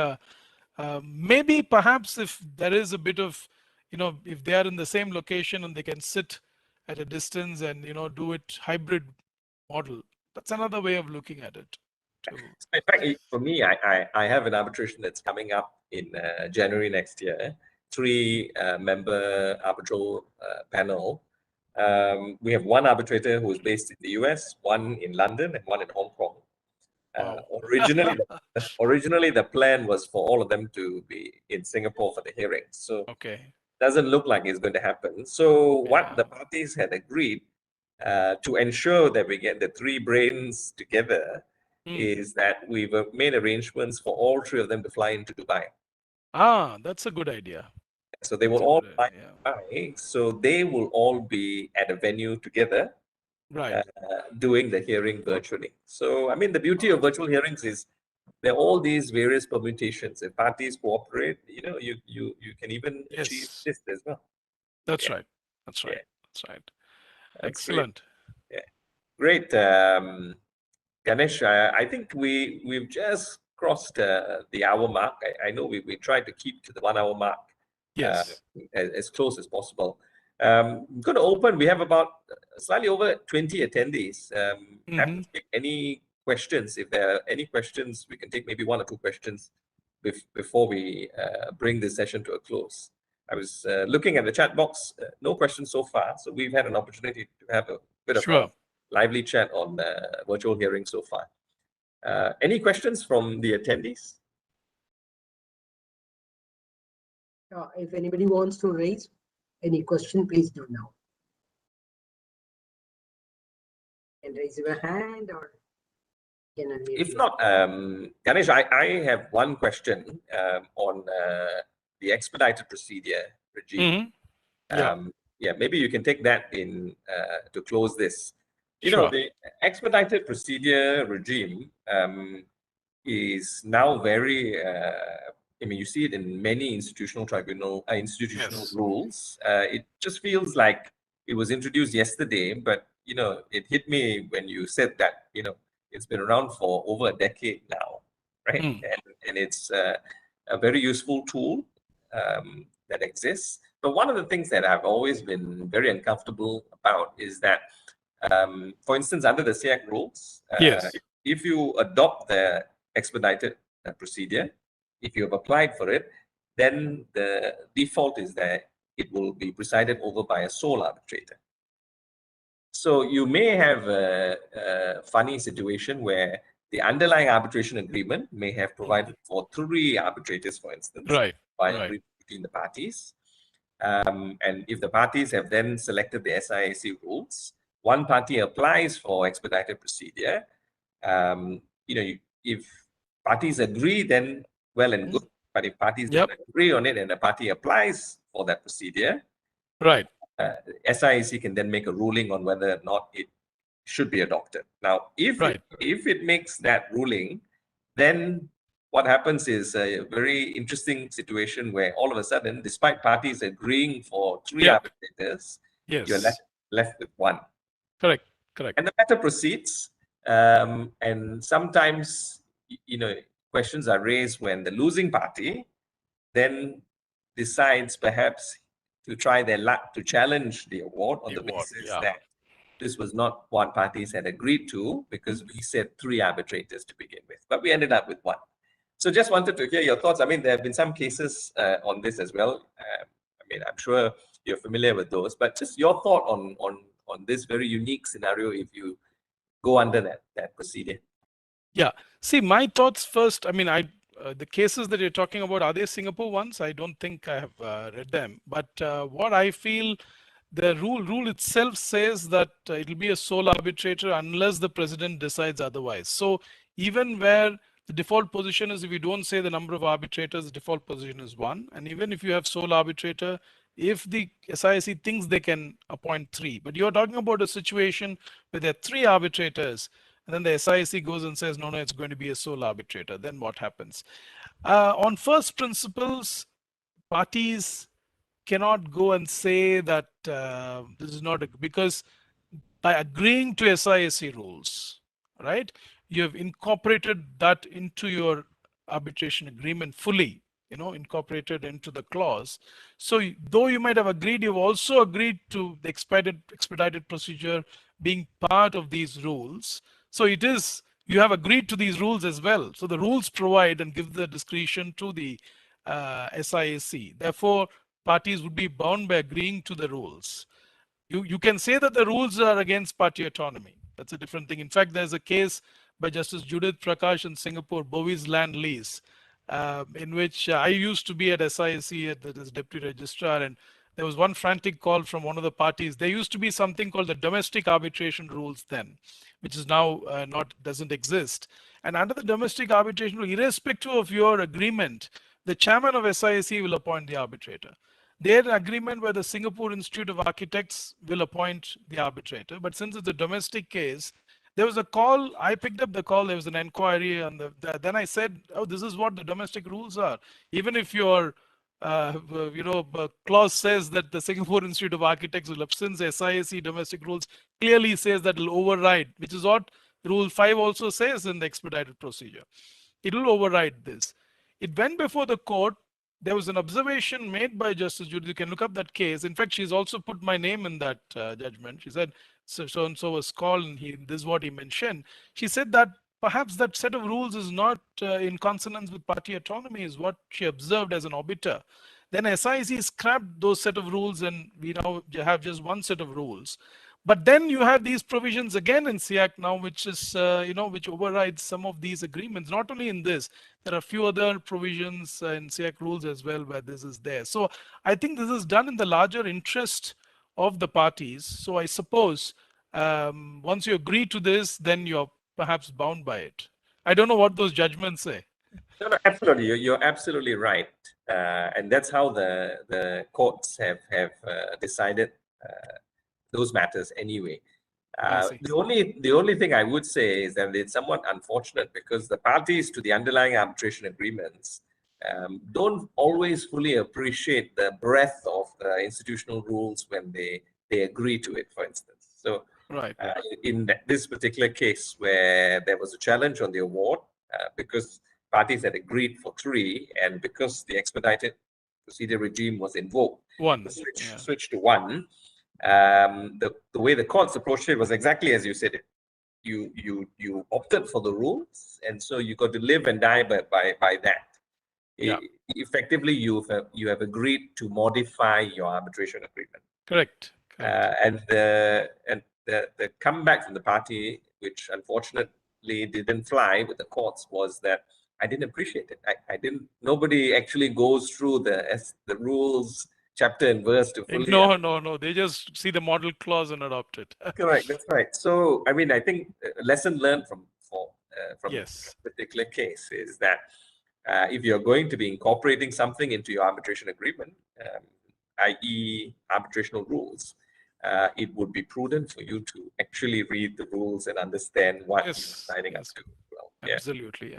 B: maybe perhaps if there is a bit of, if they are in the same location and they can sit at a distance and do it hybrid model, that's another way of looking at it.
C: In fact, for me, I have an arbitration that's coming up in January next year. 3-member arbitral panel. We have one arbitrator who is based in the US, one in London, and one in Hong Kong.
B: Wow.
C: Originally, the plan was for all of them to be in Singapore for the hearings. So
B: Okay.
C: doesn't look like it's going to happen. So what the parties had agreed to ensure that we get the 3 brains together is that we've made arrangements for all 3 of them to fly into Dubai.
B: That's a good idea.
C: So they will all fly to Dubai. So they will all be at a venue together,
B: right,
C: doing the hearing virtually. So, I mean, the beauty of virtual hearings is there are all these various permutations. If parties cooperate, you can even achieve this as well.
B: That's right. That's right. That's right.
C: That's
B: excellent.
C: Great. Ganesh, I think we've just crossed the hour mark. I know we tried to keep to the 1-hour mark.
B: Yes.
C: As close as possible. I'm going to open. We have about slightly over 20 attendees. Happy to take any questions. If there are any questions, we can take maybe 1 or 2 questions before we bring this session to a close. I was looking at the chat box. No questions so far. So we've had an opportunity to have a bit of a lively chat on virtual hearing so far. Any questions from the attendees?
D: If anybody wants to raise any question, please do now. And raise your hand or can unmute.
C: If not, Ganesh, I have one question on the expedited procedure regime. Yeah, maybe you can take that in to close this. The expedited procedure regime is now very I mean, you see it in many institutional rules. It just feels like it was introduced yesterday, but it hit me when you said that it's been around for over a decade now, right? And it's a very useful tool that exists. But one of the things that I've always been very uncomfortable about is that, for instance, under the SIAC rules, if you adopt the expedited procedure, if you have applied for it, then the default is that it will be presided over by a sole arbitrator. So you may have a funny situation where the underlying arbitration agreement may have provided for 3 arbitrators, for instance, by agreement between the parties. And if the parties have then selected the SIAC rules, one party applies for expedited procedure. If parties agree, then well and good. But if parties don't agree on it and the party applies for that procedure, SIAC can then make a ruling on whether or not it should be adopted. Now, if it makes that ruling, then what happens is a very interesting situation where all of a sudden, despite parties agreeing for 3 arbitrators, you're left with 1.
B: Correct.
C: And the matter proceeds. And sometimes, questions are raised when the losing party then decides perhaps to try their luck to challenge the award on the basis that this was not what parties had agreed to, because we said 3 arbitrators to begin with, but we ended up with 1. So just wanted to hear your thoughts. I mean, there have been some cases on this as well. I mean, I'm sure you're familiar with those, but just your thought on this very unique scenario if you go under that procedure.
B: Yeah. See, my thoughts first. I mean, the cases that you're talking about, are they Singapore ones? I don't think I have read them. But what I feel, the rule itself says that it'll be a sole arbitrator unless the president decides otherwise. So even where the default position is, if you don't say the number of arbitrators, the default position is 1. And even if you have sole arbitrator, if the SIAC thinks they can appoint 3. But you're talking about a situation where there are 3 arbitrators. and then the SIAC goes and says, no, it's going to be a sole arbitrator. Then what happens? On first principles, parties cannot go and say that this is not because by agreeing to SIAC rules, right, you have incorporated that into your arbitration agreement fully, incorporated into the clause. So though you might have agreed, you've also agreed to the expedited procedure being part of these rules. So it is, you have agreed to these rules as well. So the rules provide and give the discretion to the SIAC. Therefore, parties would be bound by agreeing to the rules. You can say that the rules are against party autonomy. That's a different thing. In fact, there's a case by Justice Judith Prakash in Singapore, Bowie's Land Lease, in which I used to be at SIAC as Deputy Registrar, and there was one frantic call from one of the parties. There used to be something called the domestic arbitration rules then, which is now doesn't exist. And under the domestic arbitration rule, irrespective of your agreement, the chairman of SIAC will appoint the arbitrator. They had an agreement where the Singapore Institute of Architects will appoint the arbitrator. But since it's a domestic case, there was a call. I picked up the call. There was an inquiry. Then I said, oh, this is what the domestic rules are. Even if your clause says that the Singapore Institute of Architects will have, since SIAC domestic rules clearly says that it will override, which is what Rule 5 also says in the expedited procedure. It will override this. It went before the court. There was an observation made by Justice Judith. You can look up that case. In fact, she's also put my name in that judgment. She said, so and so was called, and this is what he mentioned. She said that perhaps that set of rules is not in consonance with party autonomy, is what she observed as an obiter. Then SIAC scrapped those set of rules, and we now have just one set of rules. But then you have these provisions again in SIAC now, which is, which overrides some of these agreements. Not only in this, there are a few other provisions in SIAC rules as well where this is there. So I think this is done in the larger interest of the parties. So I suppose once you agree to this, then you're perhaps bound by it. I don't know what those judgments say.
C: No, absolutely. You're absolutely right. And that's how the courts have decided those matters anyway. The only thing I would say is that it's somewhat unfortunate because the parties to the underlying arbitration agreements don't always fully appreciate the breadth of the institutional rules when they agree to it, for instance. So
B: right.
C: In this particular case where there was a challenge on the award because parties had agreed for 3, and because the expedited procedure regime was invoked, switch to 1. The way the courts approached it was exactly as you said it. You opted for the rules, and so you got to live and die by that.
B: Yeah.
C: Effectively, you have agreed to modify your arbitration agreement.
B: Correct.
C: And the comeback from the party, which unfortunately didn't fly with the courts, was that I didn't appreciate it. I didn't. Nobody actually goes through the rules chapter and verse to fully.
B: No. They just see the model clause and adopt it.
C: Correct. That's right. So I mean, I think a lesson learned from
B: yes.
C: this particular case is that if you're going to be incorporating something into your arbitration agreement, i.e., arbitrational rules, it would be prudent for you to actually read the rules and understand what you're signing up to. Well,
B: absolutely.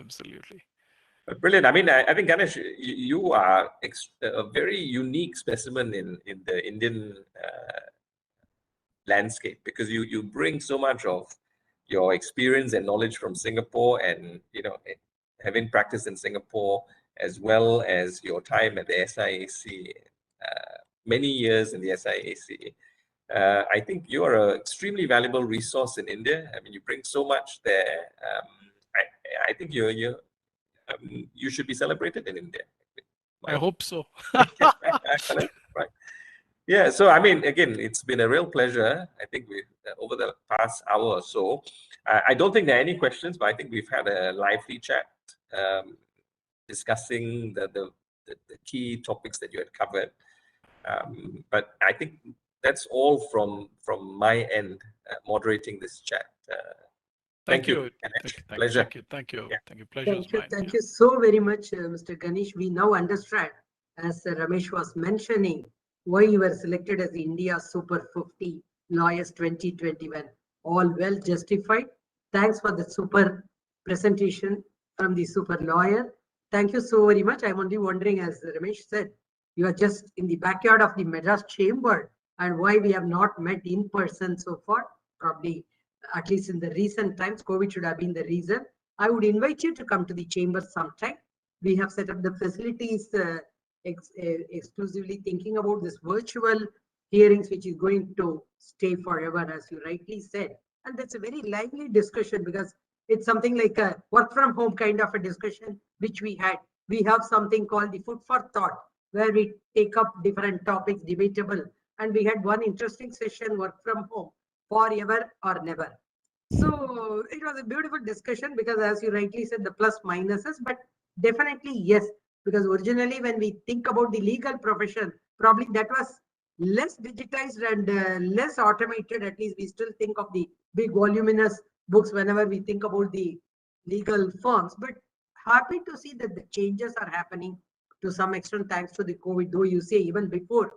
C: Brilliant. I mean, I think, Ganesh, you are a very unique specimen in the Indian landscape because you bring so much of your experience and knowledge from Singapore, and having practiced in Singapore as well as your time at the SIAC, many years in the SIAC. I think you are an extremely valuable resource in India. I mean, you bring so much there. I think you should be celebrated in India.
B: I hope so.
C: Right. Yeah. So, I mean, again, it's been a real pleasure. I think over the past hour or so, I don't think there are any questions, but I think we've had a lively chat discussing the key topics that you had covered. But I think that's all from my end, moderating this chat.
B: Thank you.
C: Pleasure.
B: Thank you.
C: Yeah.
B: Thank you. Pleasure is mine.
D: Thank you so very much, Mr. Ganesh. We now understand, as Ramesh was mentioning, why you were selected as the India Super 50 Lawyers 2021. All well justified. Thanks for the super presentation from the super lawyer. Thank you so very much. I'm only wondering, as Ramesh said, you are just in the backyard of the Madras chamber, and why we have not met in person so far. Probably, at least in the recent times, COVID should have been the reason. I would invite you to come to the chamber sometime. We have set up the facilities exclusively thinking about this virtual hearings, which is going to stay forever, as you rightly said. And that's a very lively discussion, because it's something like a work from home kind of a discussion, which we had. We have something called the food for thought, where we take up different topics, debatable. And we had one interesting session, work from home, forever or never. So it was a beautiful discussion, because as you rightly said, the plus minuses, but definitely yes, because originally when we think about the legal profession, probably that was less digitized and less automated. At least we still think of the big voluminous books whenever we think about the legal firms. But happy to see that the changes are happening to some extent thanks to the COVID, though you say even before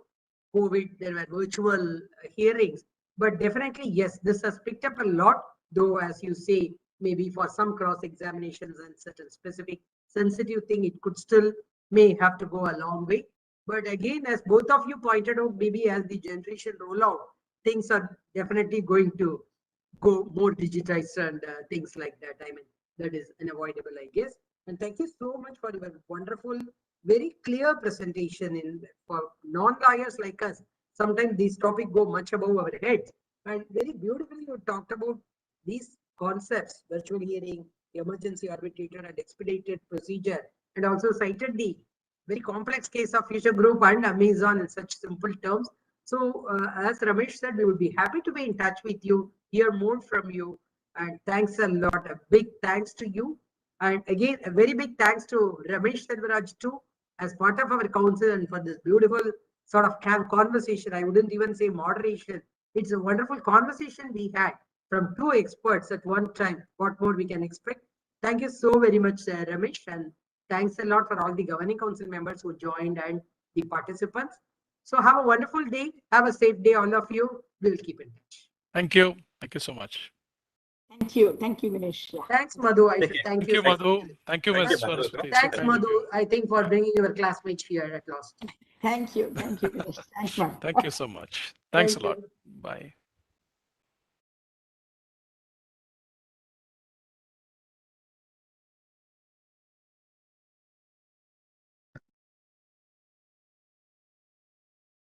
D: COVID there were virtual hearings. But definitely, yes, this has picked up a lot, though, as you say, maybe for some cross examinations and certain specific sensitive thing, it could still may have to go a long way. But again, as both of you pointed out, maybe as the generation roll out, things are definitely going to go more digitized and things like that. I mean, that is unavoidable, I guess. And thank you so much for your wonderful, very clear presentation. For non-lawyers like us, sometimes these topics go much above our heads. And very beautifully you talked about these concepts: virtual hearing, emergency arbitrator, and expedited procedure, and also cited the very complex case of Future Group and Amazon in such simple terms. So as Ramesh said, we would be happy to be in touch with you, hear more from you. And thanks a lot. A big thanks to you. And again, a very big thanks to Ramesh Selvaraj too, as part of our council, and for this beautiful sort of conversation. I wouldn't even say moderation. It's a wonderful conversation we had from two experts at one time. What more we can expect? Thank you so very much, Ramesh. And thanks a lot for all the governing council members who joined and the participants. So have a wonderful day. Have a safe day, all of you. We'll keep in touch.
B: Thank you. Thank you so much.
A: Thank you. Thank you, Ganesh. Yeah.
D: Thanks, Madhu. I should thank
B: Thank
D: you.
B: you, Madhu. Thank you,
C: Thank
B: Ms.
C: you, Madhu.
B: Saraswati.
D: Thanks,
B: So kind of
D: Madhu,
B: you.
D: I think, for bringing your classmates here at last.
A: Thank you. Thank you, Ganesh. Thanks, man.
B: Thank you so much. Thanks
D: Thank
B: a lot.
D: you.
B: Bye.